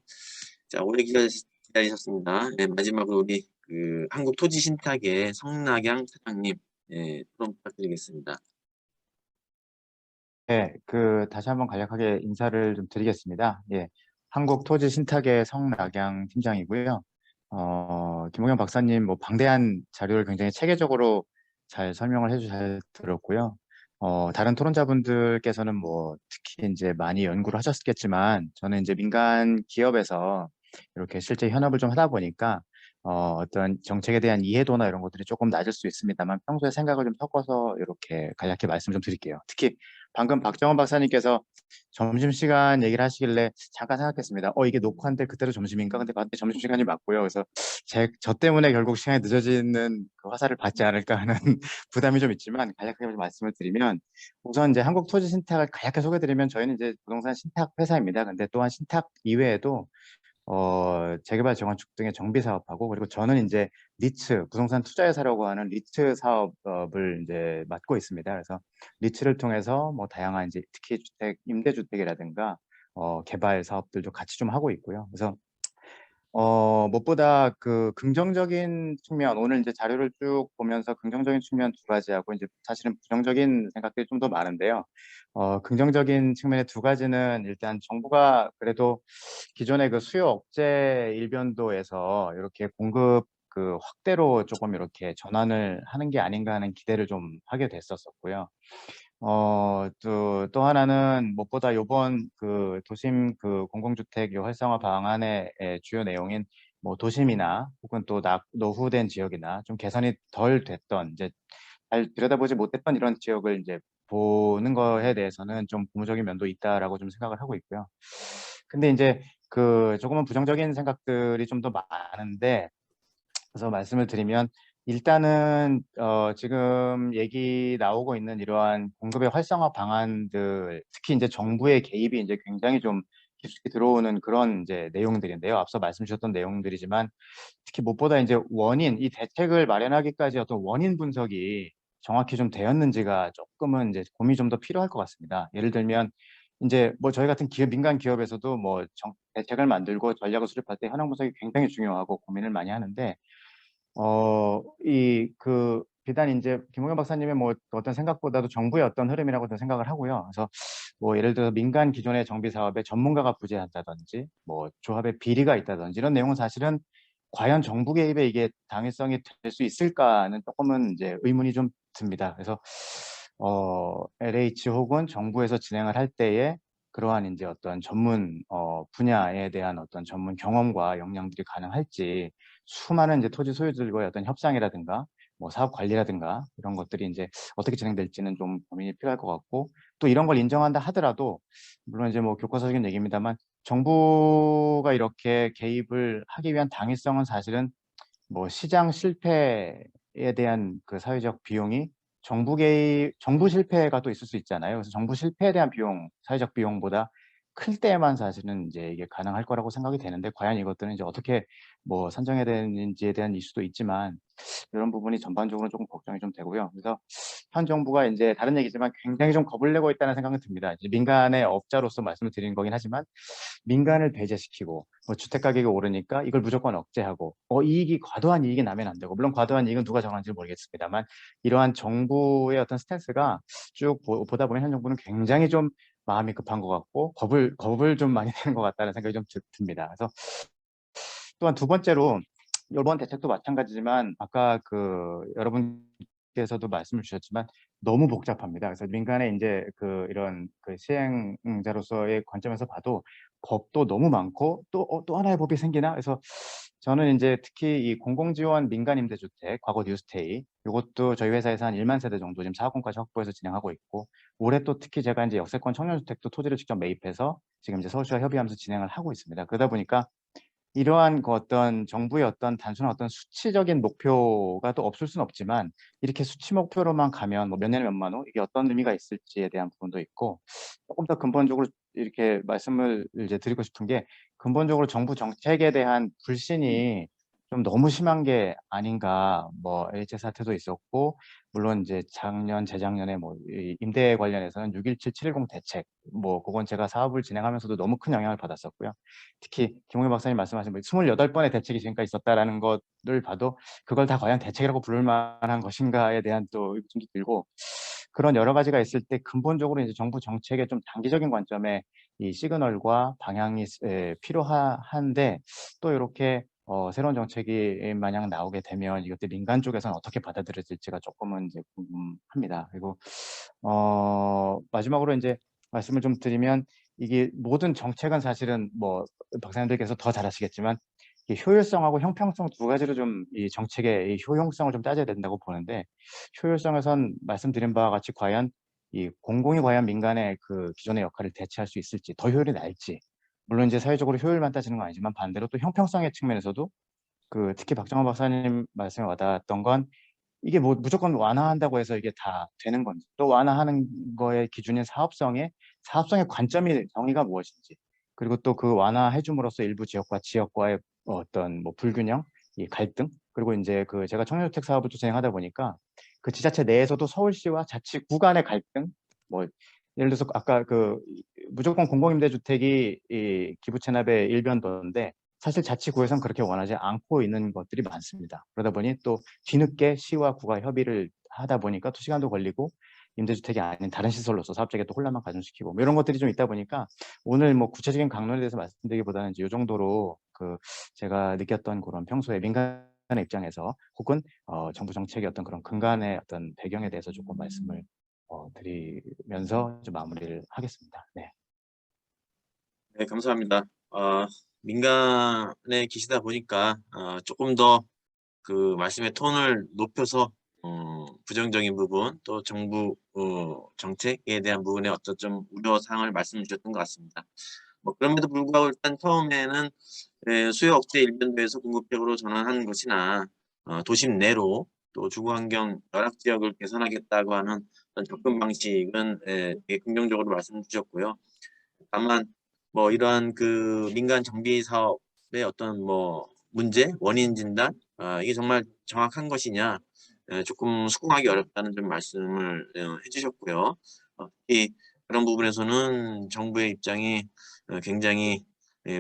자, 오래 기다리셨습니다. 네, 마지막으로 우리 그 한국토지신탁의 성낙양 사장님, 토론 부탁드리겠습니다. 네, 다시 한번 간략하게 인사를 좀 드리겠습니다. 예, 한국토지신탁의 성낙양 팀장이고요. 김호경 박사님, 뭐, 방대한 자료를 굉장히 체계적으로 잘 설명을 잘 들었고요. 다른 토론자분들께서는 뭐, 특히 이제 많이 연구를 하셨겠지만, 저는 이제 민간 기업에서 이렇게 실제 현업을 좀 하다 보니까, 어떤 정책에 대한 이해도나 이런 것들이 조금 낮을 수 있습니다만, 평소에 생각을 좀 섞어서 이렇게 간략히 말씀 좀 드릴게요. 특히 방금 박정원 박사님께서 점심시간 얘기를 하시길래 잠깐 생각했습니다. 이게 녹화인데 그때도 점심인가? 근데 맞네, 점심시간이 맞고요. 그래서 저 때문에 결국 시간이 늦어지는 그 화살을 받지 않을까 하는 부담이 좀 있지만 간략하게 좀 말씀을 드리면, 우선 이제 한국토지신탁을 간략하게 소개드리면, 저희는 이제 부동산 신탁 회사입니다. 근데 또한 신탁 이외에도 재개발 재건축 등의 정비 사업하고, 그리고 저는 이제 리츠, 부동산 투자회사라고 하는 리츠 사업을 이제 맡고 있습니다. 그래서 리츠를 통해서 뭐 다양한 이제 특히 임대주택이라든가 개발 사업들도 같이 좀 하고 있고요. 그래서 무엇보다 그 긍정적인 측면, 오늘 이제 자료를 쭉 보면서 긍정적인 측면 두 가지하고 이제 사실은 부정적인 생각들이 좀 더 많은데요. 긍정적인 측면의 두 가지는, 일단 정부가 그래도 기존의 그 수요 억제 일변도에서 이렇게 공급 그 확대로 조금 이렇게 전환을 하는 게 아닌가 하는 기대를 좀 하게 됐었고요. 또 하나는 무엇보다 요번 그 도심 그 공공주택 활성화 방안의 주요 내용인 뭐 도심이나 혹은 또 노후된 지역이나 좀 개선이 덜 됐던, 이제 잘 들여다보지 못했던 이런 지역을 이제 보는 거에 대해서는 좀 고무적인 면도 있다라고 좀 생각을 하고 있고요. 근데 이제 그 조금은 부정적인 생각들이 좀 더 많은데, 그래서 말씀을 드리면, 일단은 지금 얘기 나오고 있는 이러한 공급의 활성화 방안들, 특히 이제 정부의 개입이 이제 굉장히 좀 깊숙이 들어오는 그런 이제 내용들인데요. 앞서 말씀 주셨던 내용들이지만, 특히 무엇보다 이제 이 대책을 마련하기까지 어떤 원인 분석이 정확히 좀 되었는지가 조금은 이제 고민이 좀 더 필요할 것 같습니다. 예를 들면 이제 뭐 저희 같은 기업, 민간 기업에서도 뭐 대책을 만들고 전략을 수립할 때 현황 분석이 굉장히 중요하고 고민을 많이 하는데, 비단 이제 김홍현 박사님의 뭐 어떤 생각보다도 정부의 어떤 흐름이라고 저는 생각을 하고요. 그래서 뭐 예를 들어 민간 기존의 정비 사업에 전문가가 부재한다든지, 뭐 조합의 비리가 있다든지 이런 내용은 사실은 과연 정부 개입에 이게 당위성이 될 수 있을까는 조금은 이제 의문이 좀 듭니다. 그래서 LH 혹은 정부에서 진행을 할 때에 그러한 이제 어떤 전문 분야에 대한 어떤 전문 경험과 역량들이 가능할지, 수많은 이제 토지 소유주들과의 어떤 협상이라든가 뭐 사업 관리라든가 이런 것들이 이제 어떻게 진행될지는 좀 고민이 필요할 것 같고, 또 이런 걸 인정한다 하더라도 물론 이제 뭐 교과서적인 얘기입니다만 정부가 이렇게 개입을 하기 위한 당위성은 사실은 뭐 시장 실패에 대한 그 사회적 비용이 정부 실패가 또 있을 수 있잖아요. 그래서 정부 실패에 대한 비용, 사회적 비용보다 클 때만 사실은 이제 이게 가능할 거라고 생각이 되는데, 과연 이것들은 이제 어떻게 뭐 산정해야 되는지에 대한 이슈도 있지만 이런 부분이 전반적으로 조금 걱정이 좀 되고요. 그래서 현 정부가 이제 다른 얘기지만 굉장히 좀 겁을 내고 있다는 생각은 듭니다. 이제 민간의 업자로서 말씀을 드리는 거긴 하지만 민간을 배제시키고 뭐 주택 가격이 오르니까 이걸 무조건 억제하고 과도한 이익이 나면 안 되고, 물론 과도한 이익은 누가 정하는지 모르겠습니다만 이러한 정부의 어떤 스탠스가 쭉 보다 보면 현 정부는 굉장히 좀 마음이 급한 것 같고 겁을 좀 많이 내는 것 같다는 생각이 좀 듭니다. 그래서 또한 두 번째로 이번 대책도 마찬가지지만 아까 그 여러분께서도 말씀을 주셨지만 너무 복잡합니다. 그래서 민간의 이제 이런 시행자로서의 관점에서 봐도 법도 너무 많고 또 하나의 법이 생기나? 그래서 저는 이제 특히 이 공공지원 민간 임대주택, 과거 뉴스테이, 이것도 저희 회사에서 한 1만 세대 정도 지금 사업권까지 확보해서 진행하고 있고, 올해 또 특히 제가 이제 역세권 청년주택도 토지를 직접 매입해서 지금 이제 서울시와 협의하면서 진행을 하고 있습니다. 그러다 보니까 이러한 어떤 정부의 어떤 단순한 어떤 수치적인 목표가 또 없을 수는 없지만, 이렇게 수치 목표로만 가면 뭐 몇 년에 몇만 호 이게 어떤 의미가 있을지에 대한 부분도 있고, 조금 더 근본적으로 이렇게 말씀을 이제 드리고 싶은 게, 근본적으로 정부 정책에 대한 불신이 좀 너무 심한 게 아닌가. 뭐 LH 사태도 있었고, 물론 이제 작년 재작년에 뭐 이 임대 관련해서는 6.17 710 대책, 뭐 그건 제가 사업을 진행하면서도 너무 큰 영향을 받았었고요. 특히 김홍현 박사님 말씀하신 뭐 28번의 대책이 지금까지 있었다라는 것을 봐도 그걸 다 과연 대책이라고 부를 만한 것인가에 대한 또 의구심도 들고, 그런 여러 가지가 있을 때 근본적으로 이제 정부 정책의 좀 단기적인 관점의 이 시그널과 방향이 필요한데, 또 이렇게 새로운 정책이 마냥 나오게 되면 이것들 민간 쪽에서는 어떻게 받아들여질지가 조금은 이제 궁금합니다. 그리고 마지막으로 이제 말씀을 좀 드리면, 이게 모든 정책은 사실은 뭐 박사님들께서 더 잘 아시겠지만 이 효율성하고 형평성 두 가지로 좀 이 정책의 이 효용성을 좀 따져야 된다고 보는데, 효율성에선 말씀드린 바와 같이 과연 이 공공이 과연 민간의 그 기존의 역할을 대체할 수 있을지, 더 효율이 날지, 물론 이제 사회적으로 효율만 따지는 건 아니지만 반대로 또 형평성의 측면에서도 특히 박정환 박사님 말씀에 와닿았던 건, 이게 뭐 무조건 완화한다고 해서 이게 다 되는 건지, 또 완화하는 거의 기준인 사업성의 관점이 정의가 무엇인지, 그리고 또 그 완화해 줌으로써 일부 지역과 지역과의 어떤 뭐 불균형, 이 갈등, 그리고 이제 제가 청년주택 사업을 또 진행하다 보니까 그 지자체 내에서도 서울시와 자치구 간의 갈등, 뭐 예를 들어서 아까 무조건 공공임대주택이 이 기부 체납의 일변도인데, 사실 자치구에서는 그렇게 원하지 않고 있는 것들이 많습니다. 그러다 보니 또 뒤늦게 시와 구가 협의를 하다 보니까 또 시간도 걸리고, 임대주택이 아닌 다른 시설로서 사업자에게 또 혼란만 가중시키고, 뭐 이런 것들이 좀 있다 보니까 오늘 뭐 구체적인 강론에 대해서 말씀드리기보다는 이제 이 정도로 제가 느꼈던 그런 평소에 민간의 입장에서 혹은 정부 정책의 어떤 그런 근간의 어떤 배경에 대해서 조금 말씀을 드리면서 좀 마무리를 하겠습니다. 네. 네, 감사합니다. 민간에 계시다 보니까 조금 더 그 말씀의 톤을 높여서 부정적인 부분, 또 정부 정책에 대한 부분에 어떤 좀 우려사항을 말씀 주셨던 것 같습니다. 뭐 그럼에도 불구하고 일단 처음에는 수요 억제 일변도에서 궁극적으로 전환하는 것이나 도심 내로 또 주거환경 열악 지역을 개선하겠다고 하는 어떤 접근 방식은 되게 긍정적으로 말씀 주셨고요. 다만 뭐 이러한 그 민간 정비 사업의 어떤 뭐 문제, 원인 진단, 이게 정말 정확한 것이냐, 조금 수긍하기 어렵다는 좀 말씀을 해주셨고요. 이 그런 부분에서는 정부의 입장이 굉장히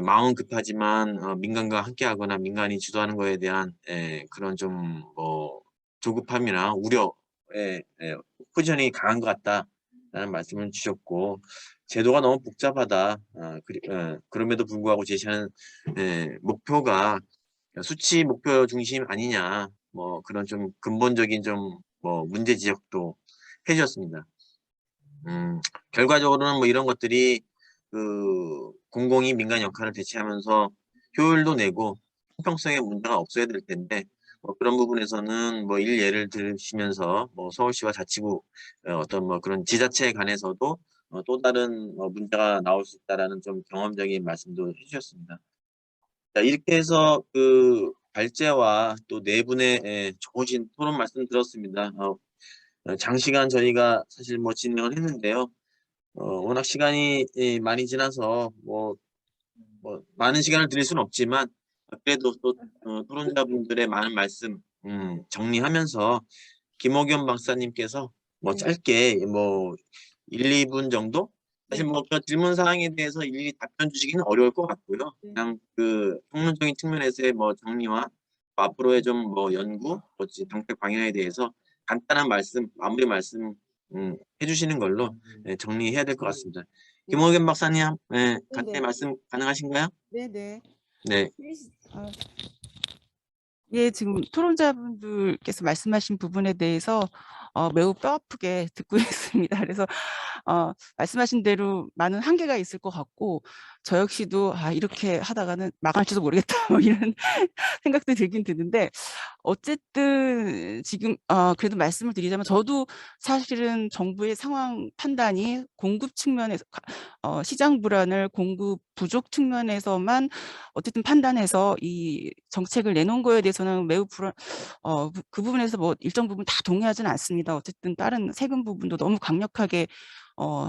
마음은 급하지만 민간과 함께하거나 민간이 주도하는 거에 대한 그런 좀 뭐 조급함이나 우려의 포지션이 강한 것 같다라는 말씀을 주셨고, 제도가 너무 복잡하다. 그럼에도 불구하고 제시하는 목표가 수치 목표 중심 아니냐, 뭐 그런 좀 근본적인 좀 뭐 문제 지적도 해주셨습니다. 결과적으로는 뭐 이런 것들이 그 공공이 민간 역할을 대체하면서 효율도 내고 형평성에 문제가 없어야 될 텐데, 뭐 그런 부분에서는 뭐 예를 들시면서 뭐 서울시와 자치구 어떤 뭐 그런 지자체에 관해서도 또 다른 문제가 나올 수 있다라는 좀 경험적인 말씀도 해주셨습니다. 자, 이렇게 해서 그 발제와 또 네 분의 좋으신 토론 말씀 들었습니다. 장시간 저희가 사실 뭐 진행을 했는데요. 워낙 시간이 많이 지나서 뭐 많은 시간을 드릴 수는 없지만, 그래도 또 토론자분들의 많은 말씀 정리하면서 김옥연 박사님께서 뭐 네. 짧게 뭐 1, 2분 정도? 사실 네. 뭐 그 질문 사항에 대해서 일일이 답변 주시기는 어려울 것 같고요. 네. 그냥 그 통론적인 측면에서의 뭐 정리와 앞으로의 좀 뭐 연구, 뭐 정책 방향에 대해서 간단한 말씀, 마무리 말씀 해주시는 걸로 정리해야 될 것 같습니다. 김옥연 박사님, 간단히 네네. 말씀 가능하신가요? 네네. 네. 예, 지금 토론자분들께서 말씀하신 부분에 대해서 매우 뼈아프게 듣고 있습니다. 그래서 말씀하신 대로 많은 한계가 있을 것 같고, 저 역시도 이렇게 하다가는 망할지도 모르겠다 뭐 이런 생각도 들긴 드는데, 어쨌든 지금 그래도 말씀을 드리자면, 저도 사실은 정부의 상황 판단이 공급 측면에서 시장 불안을 공급 부족 측면에서만 어쨌든 판단해서 이 정책을 내놓은 거에 대해서는 매우 그 부분에서 뭐 일정 부분 다 동의하지는 않습니다. 어쨌든 다른 세금 부분도 너무 강력하게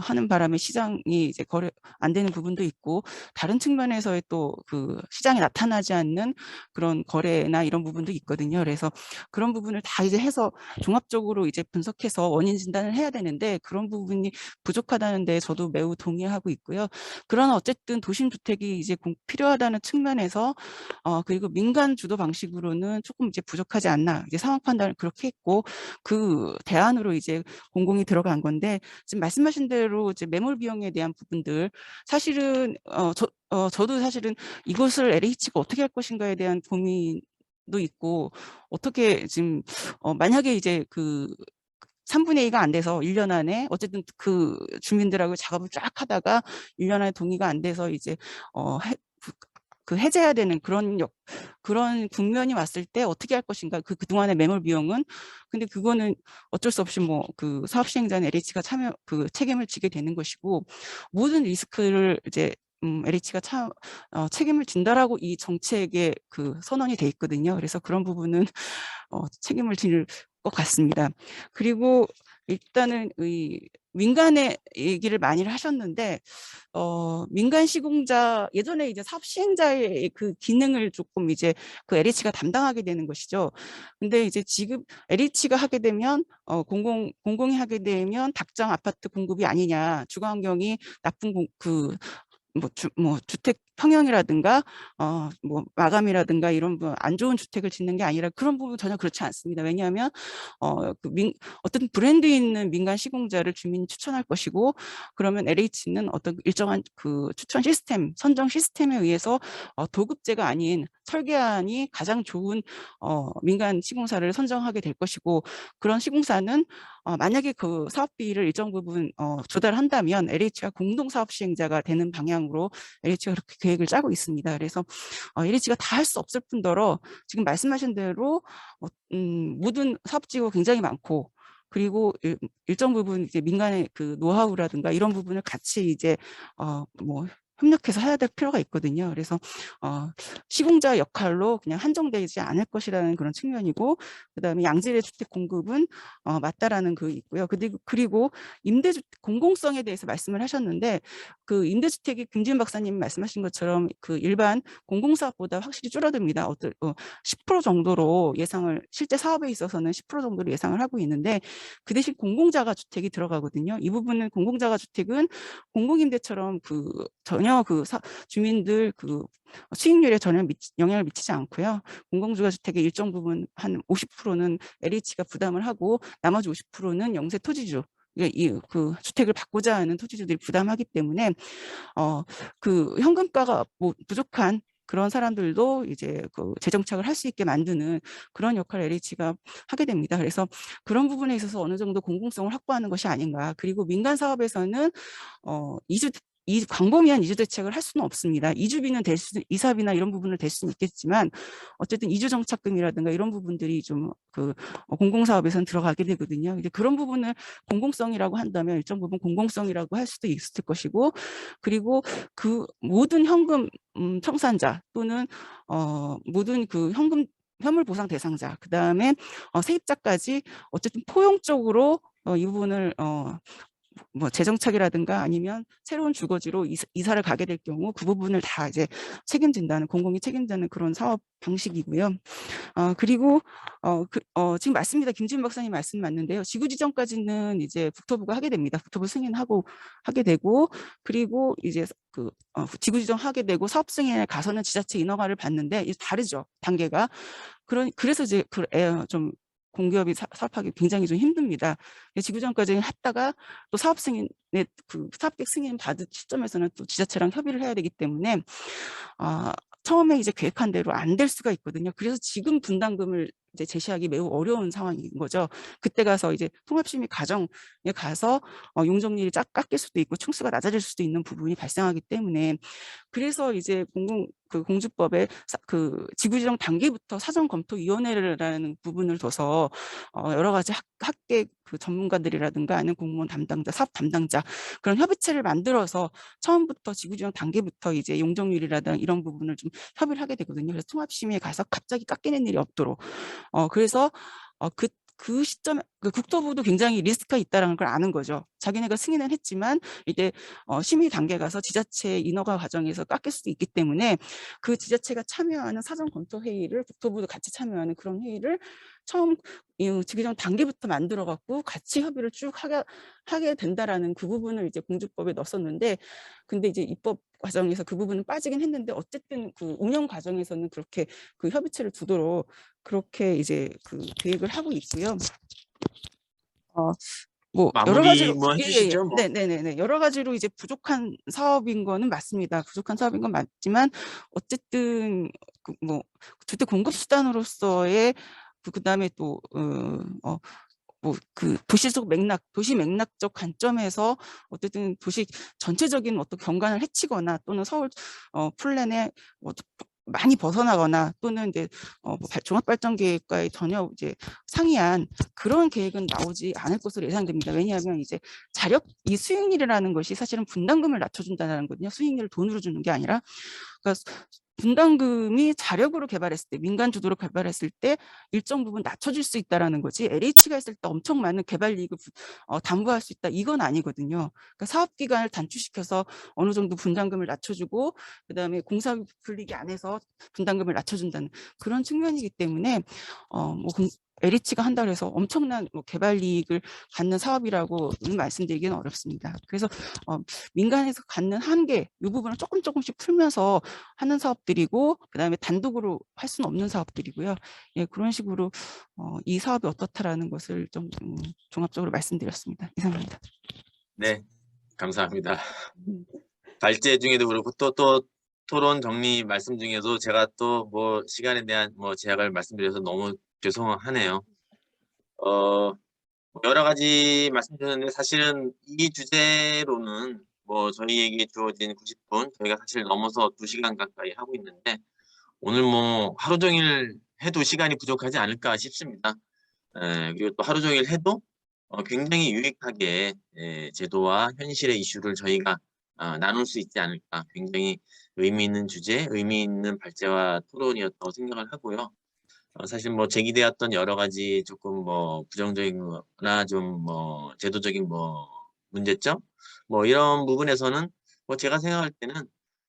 하는 바람에 시장이 이제 거래 안 되는 부분도 있고, 다른 측면에서의 또 그 시장에 나타나지 않는 그런 거래나 이런 부분도 있거든요. 그래서 그런 부분을 다 이제 해서 종합적으로 이제 분석해서 원인 진단을 해야 되는데, 그런 부분이 부족하다는 데 저도 매우 동의하고 있고요. 그러나 어쨌든 도심 주택이 이제 필요하다는 측면에서 그리고 민간 주도 방식으로는 조금 이제 부족하지 않나, 이제 상황 판단을 그렇게 했고, 그 대안으로 이제 공공이 들어간 건데, 지금 말씀하신 대로 이제 매몰 비용에 대한 부분들, 사실은 저도 사실은 이것을 LH가 어떻게 할 것인가에 대한 고민도 있고, 어떻게 지금 만약에 이제 그 3분의 2가 안 돼서 1년 안에 어쨌든 그 주민들하고 작업을 쫙 하다가 1년 안에 동의가 안 돼서 이제 그 해제해야 되는 그런 국면이 왔을 때 어떻게 할 것인가, 그동안의 매몰 비용은. 근데 그거는 어쩔 수 없이 뭐 그 사업 시행자는 LH가 책임을 지게 되는 것이고, 모든 리스크를 이제 LH가 책임을 진다라고 이 정책에 그 선언이 돼 있거든요. 그래서 그런 부분은 책임을 질 것 같습니다. 그리고 일단은 이 민간의 얘기를 많이 하셨는데, 민간 시공자, 예전에 이제 사업 시행자의 그 기능을 조금 이제 그 LH가 담당하게 되는 것이죠. 근데 이제 지금 LH가 하게 되면 공공이 하게 되면 닭장 아파트 공급이 아니냐, 주거 환경이 나쁜 뭐 주택 평형이라든가 뭐 마감이라든가 이런 안 좋은 주택을 짓는 게 아니라, 그런 부분 전혀 그렇지 않습니다. 왜냐하면 어떤 브랜드 있는 민간 시공자를 주민이 추천할 것이고, 그러면 LH는 어떤 일정한 그 추천 시스템, 선정 시스템에 의해서 도급제가 아닌 설계안이 가장 좋은 민간 시공사를 선정하게 될 것이고, 그런 시공사는 만약에 그 사업비를 일정 부분 조달한다면 LH와 공동 사업 시행자가 되는 방향으로 LH가 그렇게 계획을 짜고 있습니다. 그래서 LH가 다 할 수 없을 뿐더러 지금 말씀하신 대로 모든 사업지구가 굉장히 많고, 그리고 일정 부분 이제 민간의 그 노하우라든가 이런 부분을 같이 이제 뭐 협력해서 해야 될 필요가 있거든요. 그래서 시공자 역할로 그냥 한정되지 않을 것이라는 그런 측면이고, 그다음에 양질의 주택 공급은 맞다라는 그 있고요. 그리고 임대주택 공공성에 대해서 말씀을 하셨는데, 그 임대주택이 김지은 박사님이 말씀하신 것처럼 그 일반 공공사업보다 확실히 줄어듭니다. 10% 정도로 예상을, 실제 사업에 있어서는 10% 정도로 예상을 하고 있는데, 그 대신 공공자가 주택이 들어가거든요. 이 부분은 공공자가 주택은 공공임대처럼 전혀 주민들 수익률에 전혀 영향을 미치지 않고요. 공공주거 주택의 일정 부분 한 50%는 LH가 부담을 하고, 나머지 50%는 영세 토지주, 그 주택을 받고자 하는 토지주들이 부담하기 때문에 그 현금가가 부족한 그런 사람들도 이제 그 재정착을 할 수 있게 만드는 그런 역할을 LH가 하게 됩니다. 그래서 그런 부분에 있어서 어느 정도 공공성을 확보하는 것이 아닌가. 그리고 민간 사업에서는 광범위한 이주 대책을 할 수는 없습니다. 이주비는 이사비나 이런 부분을 댈 수는 있겠지만, 어쨌든 이주 정착금이라든가 이런 부분들이 좀 공공사업에서는 들어가게 되거든요. 이제 그런 부분을 공공성이라고 한다면 일정 부분 공공성이라고 할 수도 있을 것이고, 그리고 그 모든 현금 청산자 또는 모든 그 현물 보상 대상자, 그 다음에 세입자까지 어쨌든 포용적으로 이 부분을 뭐 재정착이라든가 아니면 새로운 주거지로 이사를 가게 될 경우 그 부분을 다 이제 책임진다는, 공공이 책임지는 그런 사업 방식이고요. 그리고 지금 맞습니다. 김지은 박사님 말씀 맞는데요. 지구 지정까지는 이제 국토부가 하게 됩니다. 국토부 승인하고 하게 되고, 그리고 이제 지구 지정하게 되고 사업 승인에 가서는 지자체 인허가를 받는데, 이게 다르죠, 단계가. 그래서 이제 좀 공기업이 사업하기 굉장히 좀 힘듭니다. 지구정까지 했다가 또 사업 승인에 사업계획 승인 받은 시점에서는 또 지자체랑 협의를 해야 되기 때문에 처음에 이제 계획한 대로 안 될 수가 있거든요. 그래서 지금 분담금을 이제 제시하기 매우 어려운 상황인 거죠. 그때 가서 이제 통합심의 과정에 가서 용적률이 깎일 수도 있고 층수가 낮아질 수도 있는 부분이 발생하기 때문에, 그래서 이제 공주법에 지구지정 단계부터 사전검토위원회라는 부분을 둬서 여러 가지 학계 전문가들이라든가 아니면 공무원 담당자, 사업 담당자 그런 협의체를 만들어서 처음부터 지구지정 단계부터 이제 용적률이라든가 이런 부분을 좀 협의를 하게 되거든요. 그래서 통합심의에 가서 갑자기 깎이는 일이 없도록. 그래서 그 시점에 국토부도 굉장히 리스크가 있다는 걸 아는 거죠. 자기네가 승인은 했지만 이제 심의 단계 가서 지자체 인허가 과정에서 깎일 수도 있기 때문에 그 지자체가 참여하는 사전 검토 회의를, 국토부도 같이 참여하는 그런 회의를 처음 지구정 단계부터 만들어 갖고 같이 협의를 쭉 하게 된다라는 그 부분을 이제 공주법에 넣었었는데, 근데 이제 입법 과정에서 그 부분은 빠지긴 했는데, 어쨌든 그 운영 과정에서는 그렇게 그 협의체를 두도록 그렇게 이제 계획을 하고 있고요. 뭐 여러 가지로 해주시죠. 뭐. 네네네, 여러 가지로 이제 부족한 사업인 거는 맞습니다. 부족한 사업인 건 맞지만 어쨌든 뭐 주택 공급 수단으로서의 그다음에 또 도시 맥락적 관점에서 어쨌든 도시 전체적인 어떤 경관을 해치거나 또는 서울 플랜에 많이 벗어나거나 또는 이제 종합발전계획과의 전혀 이제 상이한 그런 계획은 나오지 않을 것으로 예상됩니다. 왜냐하면 이제 이 수익률이라는 것이 사실은 분담금을 낮춰준다는 거거든요. 수익률을 돈으로 주는 게 아니라, 그러니까 분담금이 자력으로 개발했을 때, 민간 주도로 개발했을 때 일정 부분 낮춰줄 수 있다라는 거지, LH가 했을 때 엄청 많은 개발 이익을 담보할 수 있다, 이건 아니거든요. 그러니까 사업 기간을 단축시켜서 어느 정도 분담금을 낮춰주고 그다음에 공사 분리기 안에서 분담금을 낮춰준다는 그런 측면이기 때문에 LH가 한다고 해서 엄청난 개발 이익을 갖는 사업이라고는 말씀드리기는 어렵습니다. 그래서 민간에서 갖는 한계, 이 부분을 조금씩 풀면서 하는 사업들이고, 그다음에 단독으로 할 수는 없는 사업들이고요. 예, 그런 식으로 이 사업이 어떻다라는 것을 좀 종합적으로 말씀드렸습니다. 이상입니다. 네, 감사합니다. 발제 중에도 그렇고 또 토론 정리 말씀 중에도 제가 또 뭐 시간에 대한 제약을 말씀드려서 너무 죄송하네요. 여러 가지 말씀드렸는데 사실은 이 주제로는 저희에게 주어진 90분, 저희가 사실 넘어서 2시간 가까이 하고 있는데, 오늘 하루 종일 해도 시간이 부족하지 않을까 싶습니다. 그리고 또 하루 종일 해도 굉장히 유익하게 제도와 현실의 이슈를 저희가 나눌 수 있지 않을까. 굉장히 의미 있는 주제, 의미 있는 발제와 토론이었다고 생각을 하고요. 사실 뭐 제기되었던 여러 가지 조금 뭐 부정적인 거나 좀 뭐 제도적인 뭐 문제점 뭐 이런 부분에서는 뭐 제가 생각할 때는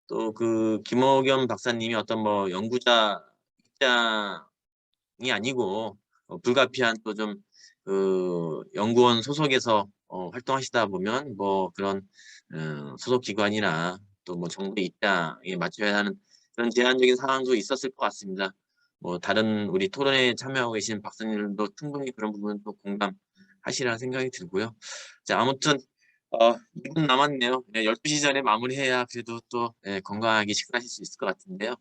또 그 김옥연 박사님이 어떤 뭐 연구자 입장이 아니고 불가피한 또 좀 그 연구원 소속에서 활동하시다 보면 뭐 그런 소속 기관이나 또 뭐 정부의 입장에 맞춰야 하는 그런 제한적인 상황도 있었을 것 같습니다. 뭐 다른 우리 토론에 참여하고 계신 박사님들도 충분히 그런 부분 또 공감하시라는 생각이 들고요. 자, 아무튼 2분 남았네요. 12시 전에 마무리해야 그래도 또 건강하게 식사하실 수 있을 것 같은데요.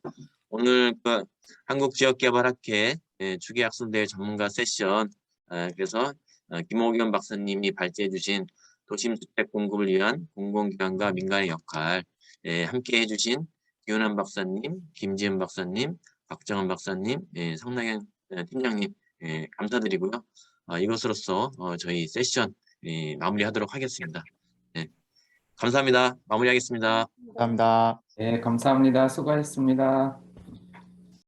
오늘 그 한국지역개발학회 주기학술대회 전문가 세션 그래서 김옥연 박사님이 발제해 주신 도심주택 공급을 위한 공공기관과 민간의 역할 함께 해주신 기훈환 박사님, 김지은 박사님, 박정은 박사님, 성낙연 팀장님 감사드리고요. 이것으로써 저희 세션 마무리하도록 하겠습니다. 감사합니다. 마무리하겠습니다. 감사합니다. 네, 감사합니다. 수고하셨습니다.